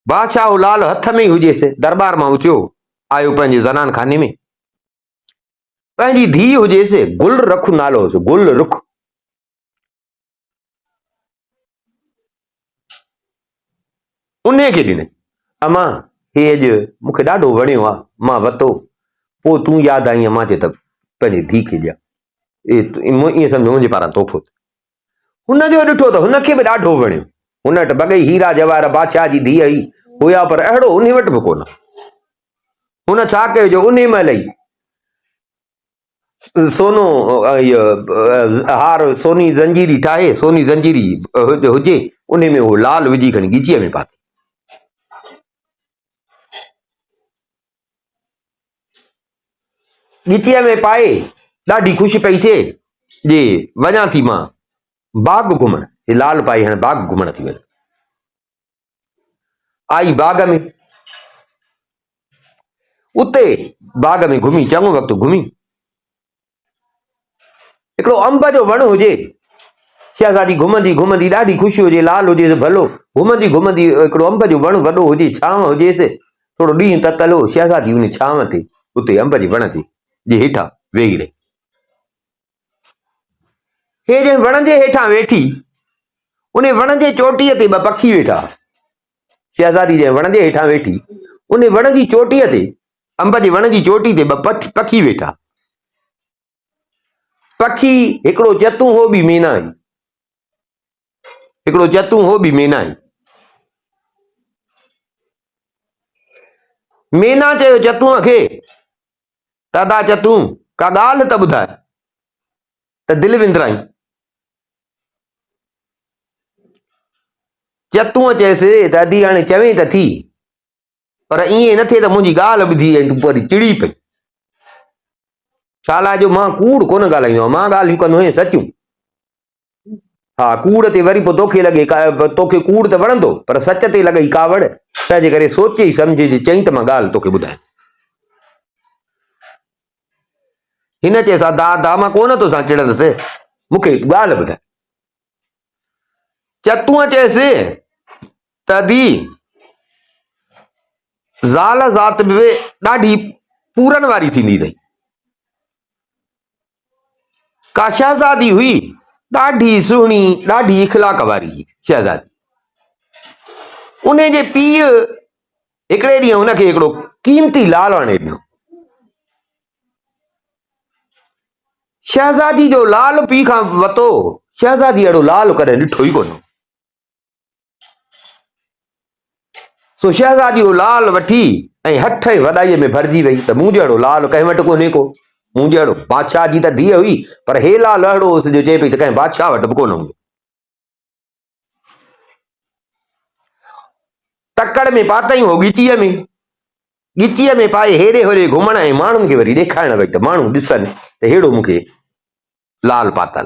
बादशाह उहो लाल हथ में ई हुजेसि, दरबार मां उथियो आयो पंहिंजे ज़नान खाने में, पंहिंजी धीउ हुजेसि, गुल रुख नालो हुयुसि, गुल रुख। उन खे ॾिनई, अमा हे अॼु मूंखे ॾाढो वणियो आहे, मां वरितो, पोइ तूं यादि आई मां चयो त पंहिंजी धीउ खे ॾियां, ईअं सम्झो मुंहिंजे पारां तोहफ़ो। हुनजो ॾिठो त हुनखे बि ॾाढो वणियो। हुन वटि बग़ई हीरा जवाहर बादशाह जी धीअ ई हुया, पर अहिड़ो उन वटि बि कोन। हुन छा कयो जो उन महिल ई सोनो हार सोनी जंजीरी ठाहे, सोनी जंजीरी हुजे उन में उहो लाल विझी खणी ॻिचीअ में पाते। ॻिचीअ में पाए ॾाढी ख़ुशि पई थिए जे वञा थी मां बाग घुमण, हे लाल पाई हाणे बाग घुमण थी वञे। आई बाग में, उते बाग में घुमी, चङो वक़्तु घुमी। हिकिड़ो अंब जो वण हुजे, शहज़ादी घुमंदी घुमंदी, ॾाढी ख़ुशी हुजे, लाल हुजेसि भलो, घुमंदी घुमंदी हिकिड़ो अंब जो वण वॾो हुजे, छांव हुजेसि, थोरो ॾींहुं ततल हो, शहज़ादी उन छांव ते उते अंब जे वण ते जे हेठां वेही रही। हे जंहिं वण जे हेठां वेठी, उन वण जे चोटीअ ते ॿ पखी वेठा। शहज़ादी जंहिं वण जे हेठां वेठी, उन वण जी चोटीअ ते, अंब जे वण जी चोटी ते ॿ पखी वेठा। पखी हिकिड़ो जतू हो बि मीना आई, हिकिड़ो जतू हो बि मीना आई। मीना चयो जतूअ खे, दादा जतू का ॻाल्हि त ॿुधाए, त दिलि विंदराई। जतूअ चयसि त अदी हाणे चवें त थी, पर ईअं न थिए त मुंहिंजी ॻाल्हि ॿुधी ऐं तूं वरी चिड़ी पई। छा लाइ जो मां कूड़ कोन ॻाल्हाईंदो आहियां, मां ॻाल्हियूं कंदो आहियां सचियूं। हा, कूड़ ते वरी पोइ तोखे लॻे तोखे कूड़ त वणंदो, पर सच ते लॻई कावड़, तंहिंजे करे सोचे ई सम्झे चई त मां ॻाल्हि तोखे ॿुधायां। हिन चयसि दादा मां कोन तोसां चिड़ंदुसि, मूंखे ॻाल्हि ॿुधाए। चतूअ चयसि त दी ज़ाल ज़ात बि ॾाढी पूरनि वारी थींदी अथई। का शहज़ादी हुई ॾाढी सुहिणी, ॾाढी इख़लाक़ वारी शहज़ादी। उन जे पीउ हिकिड़े ॾींहुं हुनखे हिकिड़ो क़ीमती लाल आणे ॾिनो। शहज़ादी जो लाल पीउ खां वरितो, शहज़ादी अहिड़ो लाल कॾहिं ॾिठो ई कोन। सो शहज़ादी उहो लाल वठी ऐं हथ ऐं वॾाईअ में भरिजी वई त मूं जहिड़ो लाल कंहिं वटि कोन्हे को, मूं जहिड़ो। बादशाह जी त धीअ हुई, पर हे लाल अहिड़ो हुउसि जो चए पई त कंहिं बादशाह वटि बि कोन हूंदो। तकड़ में पातई हो ॻिचीअ में, ॻिचीअ में पाए हेॾे होॾे घुमण ऐं माण्हुनि खे वरी ॾेखारण वई त माण्हू ॾिसनि त हेड़ो मूंखे लाल पातल।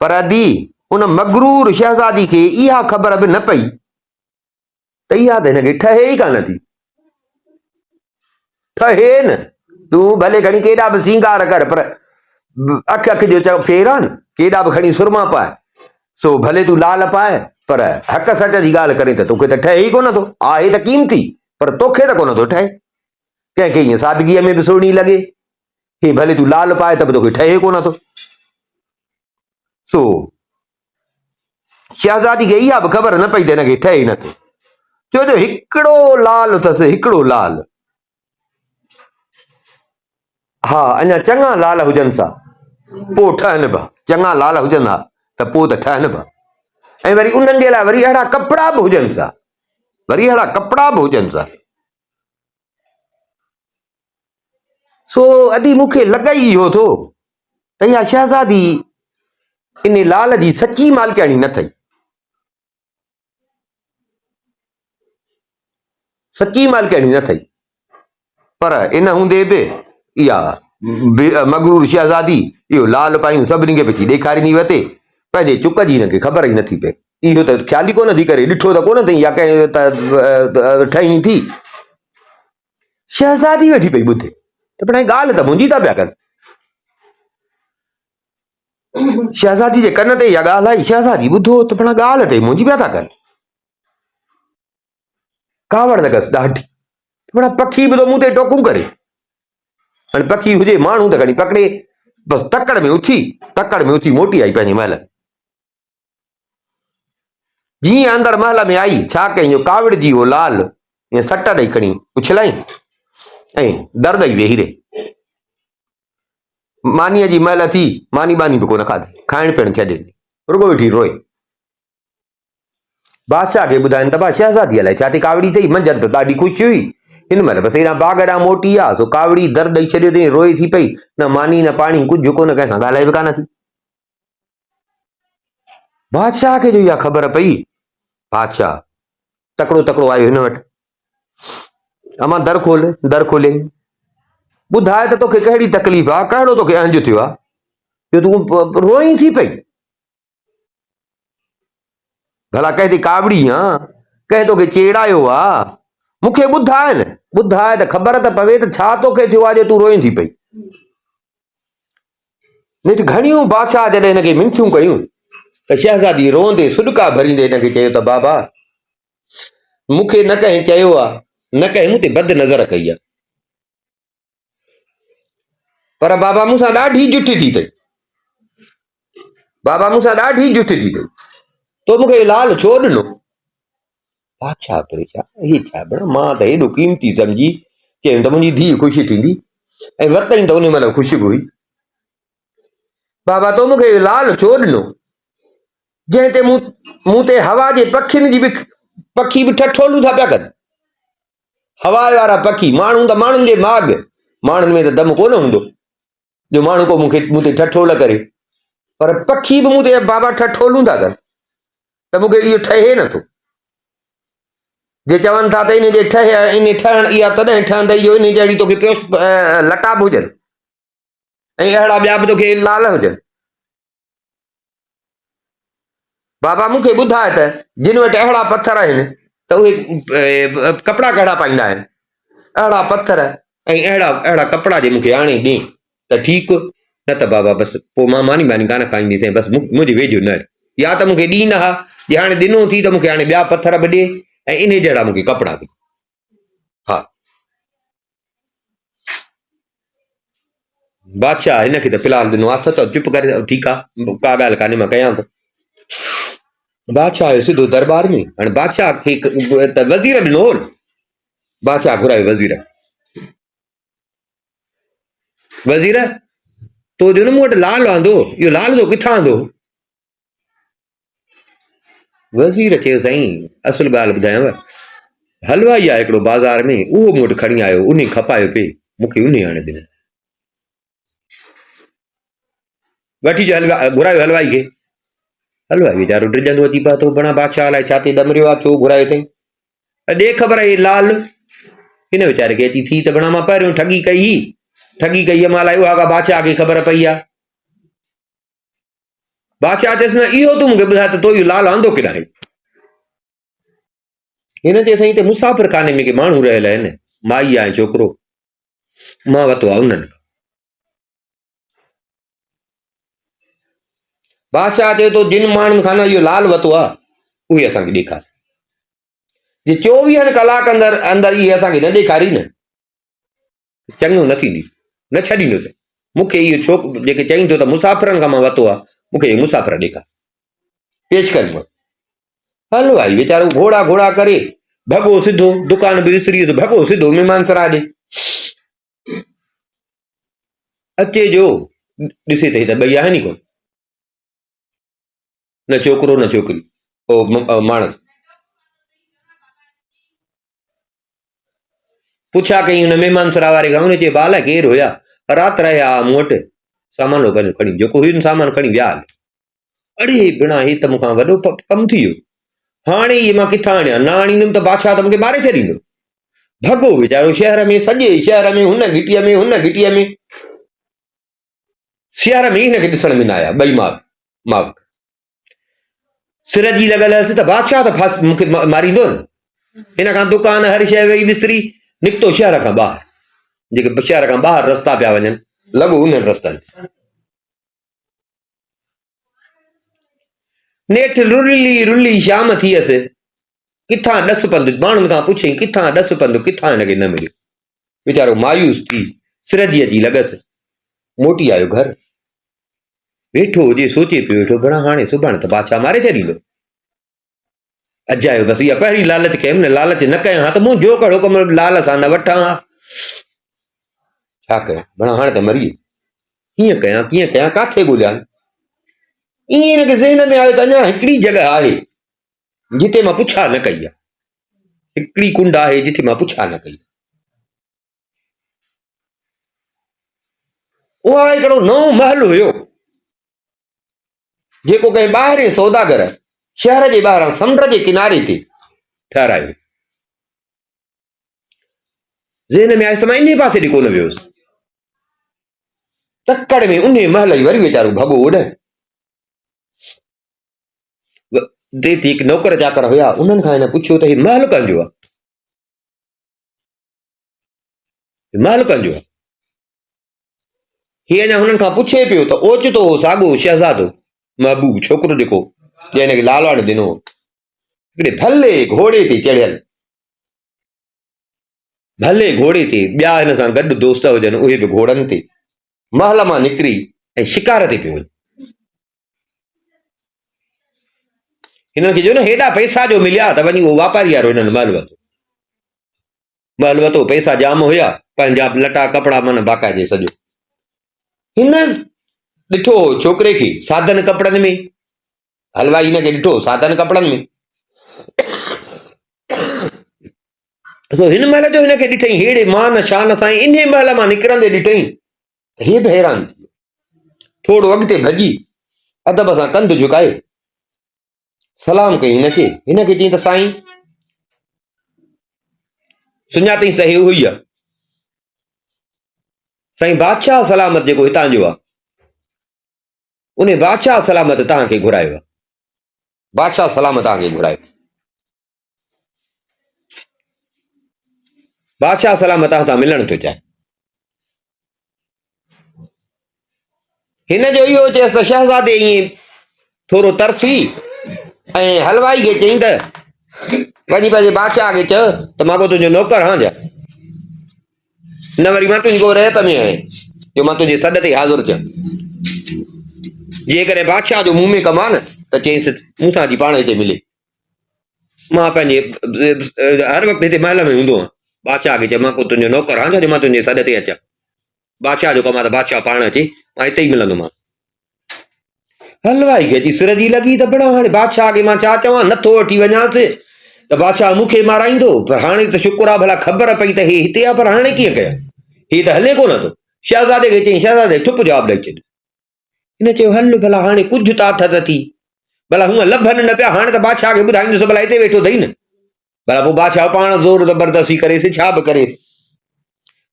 पर अदी उन मगरूर शहज़ादी खे इहा ख़बर बि न पई त इहा त हिनखे ठहे ई कान थी। ठहे न, तूं भले खणी केॾा बि सींगार कर, पर अख जो फेर न, केॾा बि खणी सुरमा पाए, सो भले तूं लाल पाए, पर हक़ सच जी ॻाल्हि करे त तोखे त ठहे ई कोन थो। आहे त क़ीमती, पर तोखे त कोन थो ठहे। कंहिंखे ईअं सादगीअ में बि सुहिणी लॻे, हे भले तूं लाल पाए त बि तोखे ठहे कोन थो। सो शहज़ादी खे इहा बि ख़बर न पई त हिनखे ठहे ई नथो, छो जो हिकिड़ो लाल अथसि, हिकिड़ो लाल। हा, अञा चङा लाल हुजनि सा पोइ ठहनि बि, चङा लाल हुजनि हा त पोइ त ठहनि पिया। ऐं वरी उन्हनि जे लाइ वरी अहिड़ा कपिड़ा बि हुजनि सा, वरी अहिड़ा कपिड़ा बि हुजनि सा। सो अॼु मूंखे लॻई इहो थो त इहा शहज़ादी इन लाल जी सची मालिकाणी न अथई, सची मालिकाणी न अथई। पर इन हूंदे बि इहा मगरूर शहज़ादी इहो लाल पायूं सभिनी खे पई ॾेखारींदी वते, पंहिंजे चुक जी हिनखे ख़बर ई नथी पए। इहो त ख़्याल ई कोन थी करे, ॾिठो त कोन अथई या कंहिं त ठही थी। शहज़ादी वेठी पई ॿुधे त पण ॻाल्हि त मुंहिंजी था पिया कनि। शहज़ादी जे कन ते इहा ॻाल्हि आई, शहज़ादी ॿुधो त पण ॻाल्हि ते मुंहिंजी पिया था कनि। कावड़ लॻसि ॾाढी, पण पखी बि तो मूं ते टोकूं करे। हाणे पखी हुजे माण्हू त खणी पकड़े, बसि तकड़ में उथी मोटी आई पंहिंजे महल। जीअं अंदरि महल में आई, छा कई, कावड़ जी वो लाल ईअं सट ॾेई खणी उछलाई ऐं दर ॾेई वेही रही। मानीअ जी महल थी, मानी बानी बि कोन खाधी, खाइण पीअण छॾे ॾिनी, रुगो वेठी रोए। बादशाह खे ॿुधाइनि त भाउ शहज़ादी अलाए छा थी कावड़ी अथई, मंझंदि त ॾाढी ख़ुशि हुई, हिन महिल बसि हेॾां बाग ॾांहुं मोटी आहे, सो कावड़ी दर ॾेई छॾियो अथई, रोए थी पई, न मानी न पाणी कुझु कोन, कंहिंसां ॻाल्हाए बि कान थी। बादशाह खे जो इहा ख़बर पई, बादशाह तकड़ो तकड़ो आयो हिन वटि, अमां दर खोले ॿुधाए त तोखे कहिड़ी तकलीफ़ आहे, कहिड़ो तोखे अंज थियो आहे, जो तूं रोई थी पई। भला कंहिं थी कावड़ी आहे, कंहिं तोखे चेड़ायो आहे, मूंखे ॿुधाए न, ॿुधाए त ख़बर त पवे त छा तोखे थियो आहे जो तूं रोई थी पई। नेठि घणियूं बादशाह जॾहिं हिनखे मिंथियूं कयूं त शहज़ादी रोंदे सुॾका भरींदे हिनखे चयो त बाबा मूंखे न कंहिं चयो आहे, न कंहिं मूं ते बद नज़र कई आहे, पर बाबा मूंसां ॾाढी जुठ थी अथई, बाबा मूंसां ॾाढी जुठ थी अथई, तो मूंखे लाल छो ॾिनो। बादशाह परेशान, इहे छा बण, मां त हेॾो क़ीमती सम्झी, चयमि त मुंहिंजी धीउ ख़ुशि थींदी, ऐं वरितई त उन महिल ख़ुशि बि हुई। बाबा तो मूंखे लाल छो ॾिनो, जंहिं ते मूं ते हवा जे पखियुनि जी बि पखी बि ठठोलूं था पिया कनि। हवा वारा पखी, माण्हू त माण्हुनि जे माॻ, माण्हुनि में त दम कोन हूंदो जो माण्हू को मूं ते ठठोल करे, पर पखी बि मूं ते बाबा ठठोलूं था कनि, त मूंखे इहो ठहे नथो। जे चवनि था त इन जे इन ठहण इहा तॾहिं ठहंदई जो इन जहिड़ी तोखे पियो लटा बि हुजनि, ऐं अहिड़ा ॿिया बि तोखे लाल हुजनि। बाबा मूंखे ॿुधाए त जिन वटि अहिड़ा पथर आहिनि त उहे कपिड़ा कहिड़ा पाईंदा आहिनि, अहिड़ा पथर ऐं अहिड़ा कपिड़ा जे मूंखे आणे ॾे त ठीकु, न त बाबा बसि पोइ मां मानी कान खाईंदीसांइ, बसि मुंहिंजे वेझो न, या त मूंखे ॾी न हा, जे हाणे ॾिनो थी त मूंखे हाणे ॿिया पथर बि ॾे ऐं इन जहिड़ा मूंखे कपिड़ा बि। हा, बादशाह हिनखे त फ़िलहाल ॾिनो हथ त चुप करे, ठीकु आहे का ॻाल्हि कान्हे, मां कयां थो। बादशाह आयो सिधो दरबार में। हाणे बादशाह खे त वज़ीर ॾिनो, बादशाह घुरायो वज़ीर तो जो न मूं वटि लाल आंदो, इहो लाल जो किथां आंदो। वज़ीर चयो साईं असुल ॻाल्हि ॿुधायांव, हलवाई आहे हिकिड़ो बाज़ार में, उहो मूं वटि खणी आयो, उन खपायो पे, मूंखे उन हाणे ॾिनो। वठी जो घुरायो हलवाई खे, हलवाई वीचारो ड्रिजंदो अची पातो, बणा बादशाह अलाए छा ते ॾमरियो आहे, छो घुरायो अथई, ॾे ख़बर आहे लाल। हिन वीचारे खे अची थी त बणा मां पहिरियों ठगी कई मां अलाए उहा बादशाह खे ख़बर पई आहे। बादशाह चयसि न इहो तूं मूंखे ॿुधाए त तो इहो लाल आंदो केॾां आहे। हिन चयो साईं त मुसाफ़िर खाने में के माण्हू रहियल आहिनि, माई आहे छोकिरो, मां वरितो आहे उन्हनि खां। बादशाह चयो तो जिन माण्हुनि खां इहो लाल वरितो आहे उहे असांखे ॾेखार, जे 24 कलाकनि अंदरि इहे असांखे न ॾेखारी न, चङो न थींदी, न छॾींदुसि। मूंखे इहो जेके चईं थो त मुसाफ़िरनि खां मां वरितो आहे, मूंखे इहे मुसाफ़िर ॾेखार, पेश कर। हलवाई वीचारो घोड़ा करे भॻो सिधो, दुकान बि विसरी वियो, भॻो सिधो महिमान सराय ॾे। अचे जो ॾिसे त ॿई आहिनि ई कोन। न छोकिरो न छोकिरी ओ माण्हू पुछा कई हुन महिमान सरा वारे खां, उन चयो बाल केरु हुया, राति रहिया मूं वटि, सामान पंहिंजो खणी जेको हुयुनि सामान खणी विया हल। अड़े बिना ही त मूंखां वॾो कमु थी वियो, हाणे इहे मां किथां आणियां, न आणींदुमि त बादशाह त मूंखे मारे छॾींदो। भॻो वीचारो शहर में, सॼे शहर में, हुन घिटीअ में हुन घिटीअ में, शहर में हिनखे ॾिसण में न आया ॿई माउ। सिर जी लॻल हुअसि त बादशाह त मूंखे मारींदो न, हिन खां दुकान हर शइ वेई विसरी निकितो शहर खां ॿाहिरि, जेके शहर खां ॿाहिरि रस्ता पिया वञनि लॻो उन्हनि रस्तनि नेठि रुली रुली शाम थी हुयसि, किथां ॾस पंधु माण्हुनि खां पुछई किथां ॾस पंधु किथां हिनखे न मिलियो, वीचारो मायूस थी सिर जी अची लॻसि, मोटी आयो घर, वेठो हुजे सोचे पियो वेठो भला हाणे सुभाणे त बादशाह मारे छॾींदो। अजायो बसि इहा पहिरीं लालच कयमि न, लालच न कयां हा त मूं जो कहिड़ो कमु लाल सां न वठां हा, छा कयां भला हाणे त मरी, कीअं कयां कीअं कयां, काथे ॻोल्हियां। ईअं हिनखे ज़हन में आयो त अञा हिकिड़ी जॻह आहे जिते मां पुछा न कई आहे, हिकिड़ी कुंड आहे जिते मां पुछा न कई, उहा हिकिड़ो नओं महल हुयो जेको कंहिं ॿाहिरें सौदागर शहर जे ॿाहिरां समुंड जे किनारे ते ठहिरायो। ज़हन में आयुसि त मां इन पासे ॾे कोन वियुसि, तकड़ में उन महल ई वरी वीचारो भॻो उॾे। देती हिकु नौकर चाकर हुया, उन्हनि खां हिन पुछियो त हीउ महल कंहिंजो आहे, महल कंहिंजो आहे। हीअ अञा हुननि खां पुछे पियो त ओचितो साॻो शहज़ादो महबूब छोकिरो जेको जंहिं हिनखे लालवाण ॾिनो, हिकिड़े भले घोड़े ते चढ़ियल, भले घोड़े ते, ॿिया हिन सां गॾु दोस्त हुजनि उहे बि घोड़नि ते, महल मां निकिरी ऐं शिकार ते पियो वञे। हिननि खे जो न हेॾा पैसा जो मिलिया त वञी उहो वापारी वारो हिननि महल वरितो, पैसा जाम हुया, पंहिंजा लटा कपिड़ा मन बाक़ाइदे सॼो। हिन ॾिठो छोकिरे खे साधन कपिड़नि में, हलवाई हिनखे ॾिठो साधन कपिड़नि में, हिन महिल जो हिनखे ॾिठई हेड़े मान शान सां इन महल मां निकिरंदे ॾिठई त हीअ बि हैरान थी, थोरो अॻिते भॼी अदब सां कंधु झुकायो, सलाम कई हिनखे चई त साईं, सुञातई सही हुई आहे, साईं बादशाह सलामत जेको हितां जो आहे, उन बादशाह सलामत तव्हांखे घुरायो आहे, बादशाह सलामत तव्हांखे घुरायो, बादशाह सलामत तव्हां सां मिलण थो चाहे। हिन जो इहो चयसि त शहज़ादे ईअं थोरो तरसी ऐं हलवाई खे चई त वञी पंहिंजे बादशाह खे चयो त मां को तुंहिंजो नौकर हां जा, न वरी मां तुंहिंजी को रहत में आहियां जो मां तुंहिंजे सॾ ते हाज़ुर थियां, जेकॾहिं बादशाह जो मुंहुं में कमु आहे न त चईंसि मूंसां अची पाण हिते मिले, मां पंहिंजे हर वक़्तु हिते महल में हूंदो आहियां, बादशाह खे चयो मां को तुंहिंजो नौकर हां जो मां तुंहिंजे सॾ ते अचां, बादशाह जो कमु आहे त बादशाह पाण अचे, मां हिते ई मिलंदोमांसि। हलवाई खे अची सिर जी लॻी त बड़ा हाणे बादशाह खे मां छा चवां, नथो वठी वञांसि त बादशाह मूंखे माराईंदो, पर हाणे त शुक्र आहे भला ख़बर पई त हे हिते आहे, पर हाणे कीअं कयां, हीउ त हले कोन थो। शहज़ादे खे चई शहज़ादे ठुप जवाबु ॾेई छॾ, हिन चयो हल भला हाणे कुझु त अथत थी, भला हूअं लभनि न पिया, हाणे त बादशाह खे ॿुधाईंदुसि भला हिते वेठो अथई न, भला पोइ बादशाह पाण ज़ोर ज़बरदस्ती करेसि छा बि करेसि।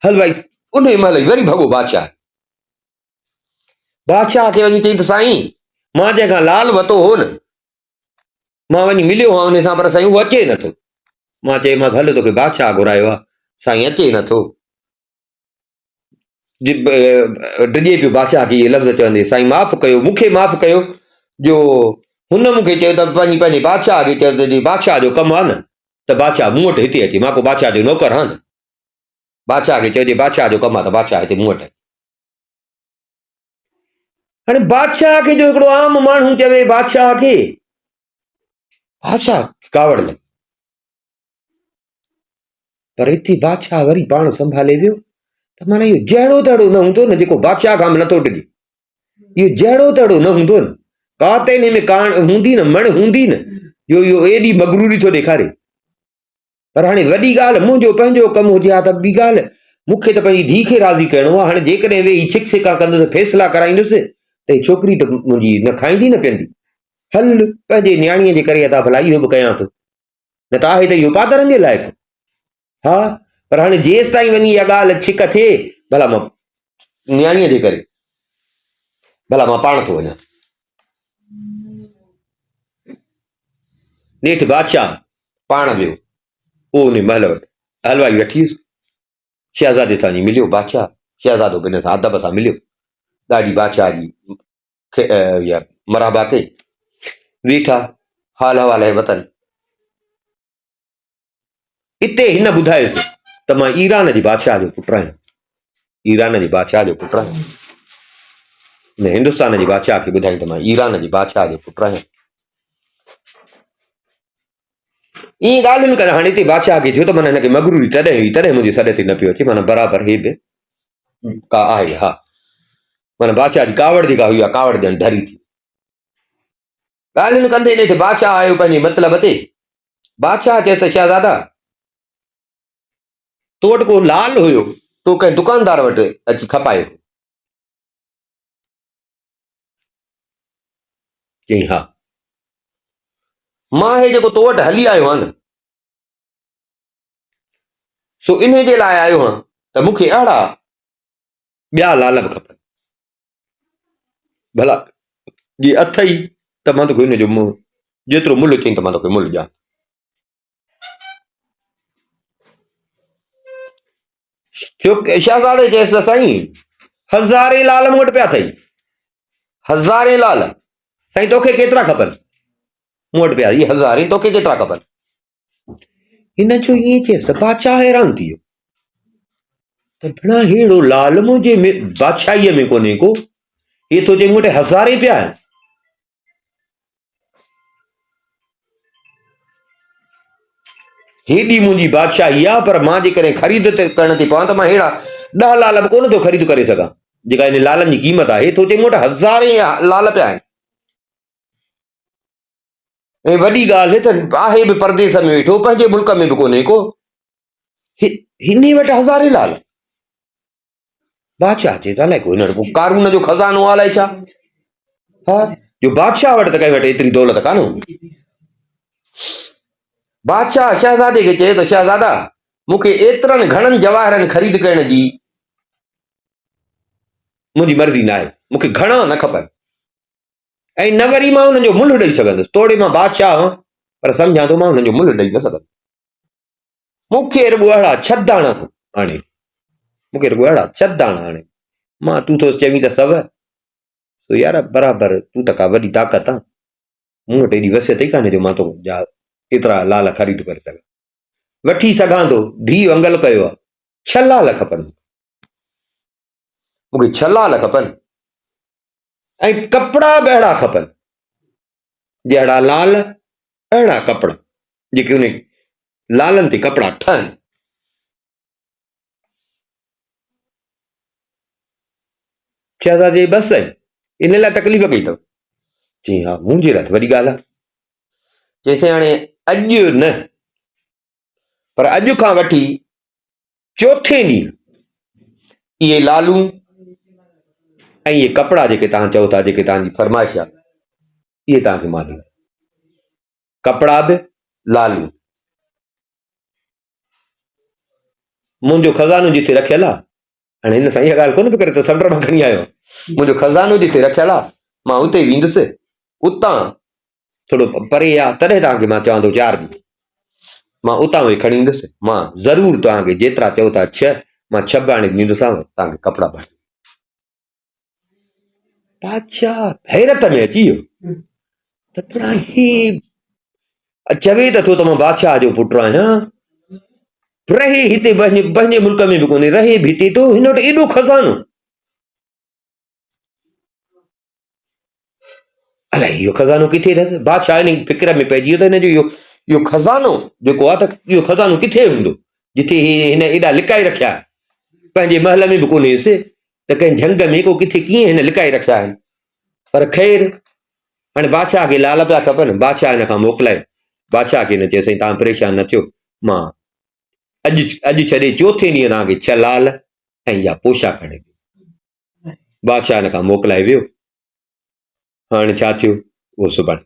हल भाई उन महिल वरी भॻो बादशाह, बादशाह खे वञी चई त साईं मां जंहिंखां लाल वरितो हो न, मां वञी मिलियो आहियां उन सां, पर साईं उहो अचे नथो, मां चयोमांसि हल तोखे बादशाह घुरायो आहे, साईं अचे नथो, डिॼे पियो बादशाह खे इहे लफ़्ज़ चवंदे, साईं माफ़ु कयो, मूंखे माफ़ु कयो जो हुन मूंखे चयो त पंहिंजे बादशाह खे चयो त बादशाह जो कमु आहे न त बादशाह मूं वटि हिते अचे, मां को बादशाह जो नौकर हां न, बादशाह खे चइजे बादशाह जो कमु आहे त बादशाह हिते मूं वटि। हाणे बादशाह खे जो हिकिड़ो आम माण्हू चवे बादशाह खे, बादशाह कावड़ लॻी, पर हिते बादशाह वरी पाण संभाले वियो त माना इहो जहिड़ो तहिड़ो न हूंदो न जेको बादशाह खां बि नथो टिके, इहो जहिड़ो तहिड़ो न हूंदो न का त हिन में कान हूंदी न मण हूंदी न यो एॾी मगरूरी थो ॾेखारे। पर हाणे वॾी ॻाल्हि मुंहिंजो पंहिंजो कमु हुजे हा त ॿी ॻाल्हि, मूंखे त पंहिंजी धीउ खे राज़ी करिणो आहे। हाणे जेकॾहिं वेही छिक छिका कंदुसि फ़ैसिला कराईंदुसि त ही छोकिरी त मुंहिंजी न खाईंदी न पीअंदी। हल पंहिंजे न्याणीअ जे करे था भला इहो बि कयां थो, न त आहे त इहो पातरनि जे लाइक़ु। हा पर हाणे जेसि ताईं वञी इहा ॻाल्हि छिक थिए भला मां न्याणीअ जे करे भला मां पाण थो वञा। नेठि बादशाह पाण वियो पोइ उन महल वटि हलवाई वठी वियुसि। शहज़ादे सां मिलियो बादशाह, शहज़ादो बि हिन सां अदब सां मिलियो, ॾाढी बादशाह जी मरहबा कई, वेठा हाल हवाल ऐं वतन। हिते हिन ॿुधायुसि त मां ईरान जी बादशाह जो पुटु आहियां, ईरान जी बादशाह जो पुटु आहियां। न हिंदुस्तान जी बादशाह खे ॿुधाई त मां ईरान जी बादशाह जो पुटु आहियां। ईअं ॻाल्हियूं न कंदा। हाणे हिते बादशाह खे थियो त माना हिनखे मगरूरी तॾहिं हुई, तॾहिं मुंहिंजे सॾ ते न पियो अचे। माना बराबरि हे बि का आहे, हा माना बादशाह जी कावड़ जेका हुई आहे कावड़ ॼण ढरी थी। ॻाल्हियूं न कंदे नेठि बादशाह आयो पंहिंजे मतिलब ते। बादशाह चए त शहज़ादा तो वटि को लाल हुयो, तो कंहिं दुकानदार वटि अची खपायो। चई हा, मां हे जेको तो वटि हली आयो आहियां न सो इन जे लाइ आयो आहियां त मूंखे अहिड़ा ॿिया लाल बि खपनि। भला जे अथई त मां तोखे हुनजो जेतिरो मुल्ह चई त मां तोखे मुल्ह ॾियां। शहज़ादे चयसि त साईं 1000 लाल मूं वटि पिया अथई, 1000 लाल। साईं तोखे केतिरा खपनि? मूं वटि पिया इहे 1000, तोखे केतिरा खपनि? हिन जो ईअं चयसि त बादशाह हैरान थी वियो त भेणा हेड़ो लाल मुंहिंजे बादशाहीअ में कोन्हे को, ये तो जे मूं वटि 1000 पिया आहिनि। हेॾी मुंहिंजी बादशाही आहे पर मां जेकॾहिं ख़रीद करण ते पवां त मां हेड़ा 10 लाल बि कोन थो ख़रीद करे सघां जेका हिन लालनि जी क़ीमत आहे। तो जे मूं वटि 1000 लाल पिया आहिनि। ऐं वॾी ॻाल्हि त आहे बि परदेस में वेठो, पंहिंजे मुल्क में बि कोन्हे को, हिन वटि 1000 लाल। बादशाह चए त अलाए को हिन कारून जो खज़ानो अलाए छा। हा जो बादशाह वटि त कंहिं वटि एतिरी दौलत कान हूंदी। बादशाह शहज़ादे खे चयो त शहज़ादा मूंखे एतिरनि घणनि जवाहरनि ख़रीद करण जी मुंहिंजी मर्ज़ी न आहे, मूंखे घणा न खपनि ऐं न वरी मां हुननि जो मुल्ह ॾेई सघंदुसि। तोड़े मां बादशाह आहियां पर सम्झां थो मां हुननि जो मुल्ह ॾेई न सघंदुसि। मूंखे रुॻो अहिड़ा छदाणा आणे, मूंखे रुॻो अहिड़ा छदाणा आणे। मां तूं थो चवीं त सव तो यार बराबरि तूं त का वॾी ताक़त आहे, मूं वटि एॾी वसियत ई कान्हे जो मां तो एतिरा लाल ख़रीद करे सघां। वठी सघां थो, धीउ अंगल कयो आहे, 6 लाल खपनि मूंखे, 6 लाल खपनि ऐं कपिड़ा बि अहिड़ा खपनि, जहिड़ा लाल अहिड़ा कपिड़ा जेके उन लालनि ते कपिड़ा ठहनि। शहज़ादे बसि इन लाइ तकलीफ़ कई अथव? चई हा मुंहिंजे लाइ त वॾी ॻाल्हि आहे। चइसि हाणे अॼु न पर अॼु खां वठी चौथे ॾींहुं इहे लालूं ऐं इहे कपिड़ा जेके तव्हां चओ था, जेके तव्हांजी फरमाइश आहे, इहे तव्हांखे मां ॾींदुमि। कपिड़ा बि लालूं, मुंहिंजो खज़ानो जिथे रखियल आहे। हाणे हिन सां इहा ॻाल्हि कोन पियो करे त समुंड मां खणी आयो, मुंहिंजो खज़ानो जिथे रखियल आहे मां उते वेंदुसि। उतां थोरो परे आहे तॾहिं तव्हांखे मां चवां थो 4 ॾींहं मां उतां वेही खणी ईंदुसि। मां ज़रूरु तव्हांखे जेतिरा चओ था 6 मां 6 आणे ॾींदोसांव तव्हांखे कपिड़ा पाए। बादशाह हैरत में अची वियो त ही चवे त थो त मां बादशाह जो पुटु आहियां, रहे हिते पंहिंजे मुल्क में बि कोन्हे, रहे बि हिते थो, हिन वटि एॾो खज़ानो। अलाए इहो खज़ानो किथे अथसि? बादशाह इन फिक्र में पइजी वियो त हिन जो इहो खज़ानो जेको आहे त इहो खज़ानो किथे हूंदो जिथे हिन एॾा लिकाए रखिया, पंहिंजे महल में बि कोन्हेसि त कंहिं झंग में को किथे कीअं हिन लिकाए रखिया आहिनि। पर ख़ैर हाणे बादशाह खे लाल पिया खपनि, बादशाह हिन खां मोकिलाए। बादशाह खे हिन चयो साईं तव्हां परेशान न थियो, मां अॼु छॾे चोथे ॾींहुं तव्हांखे 6 लाल ऐं इहा पोशाक आणे ॾी। बादशाह हिन खां मोकिलाए वियो। हाणे छा थियो उहो सुभाणे।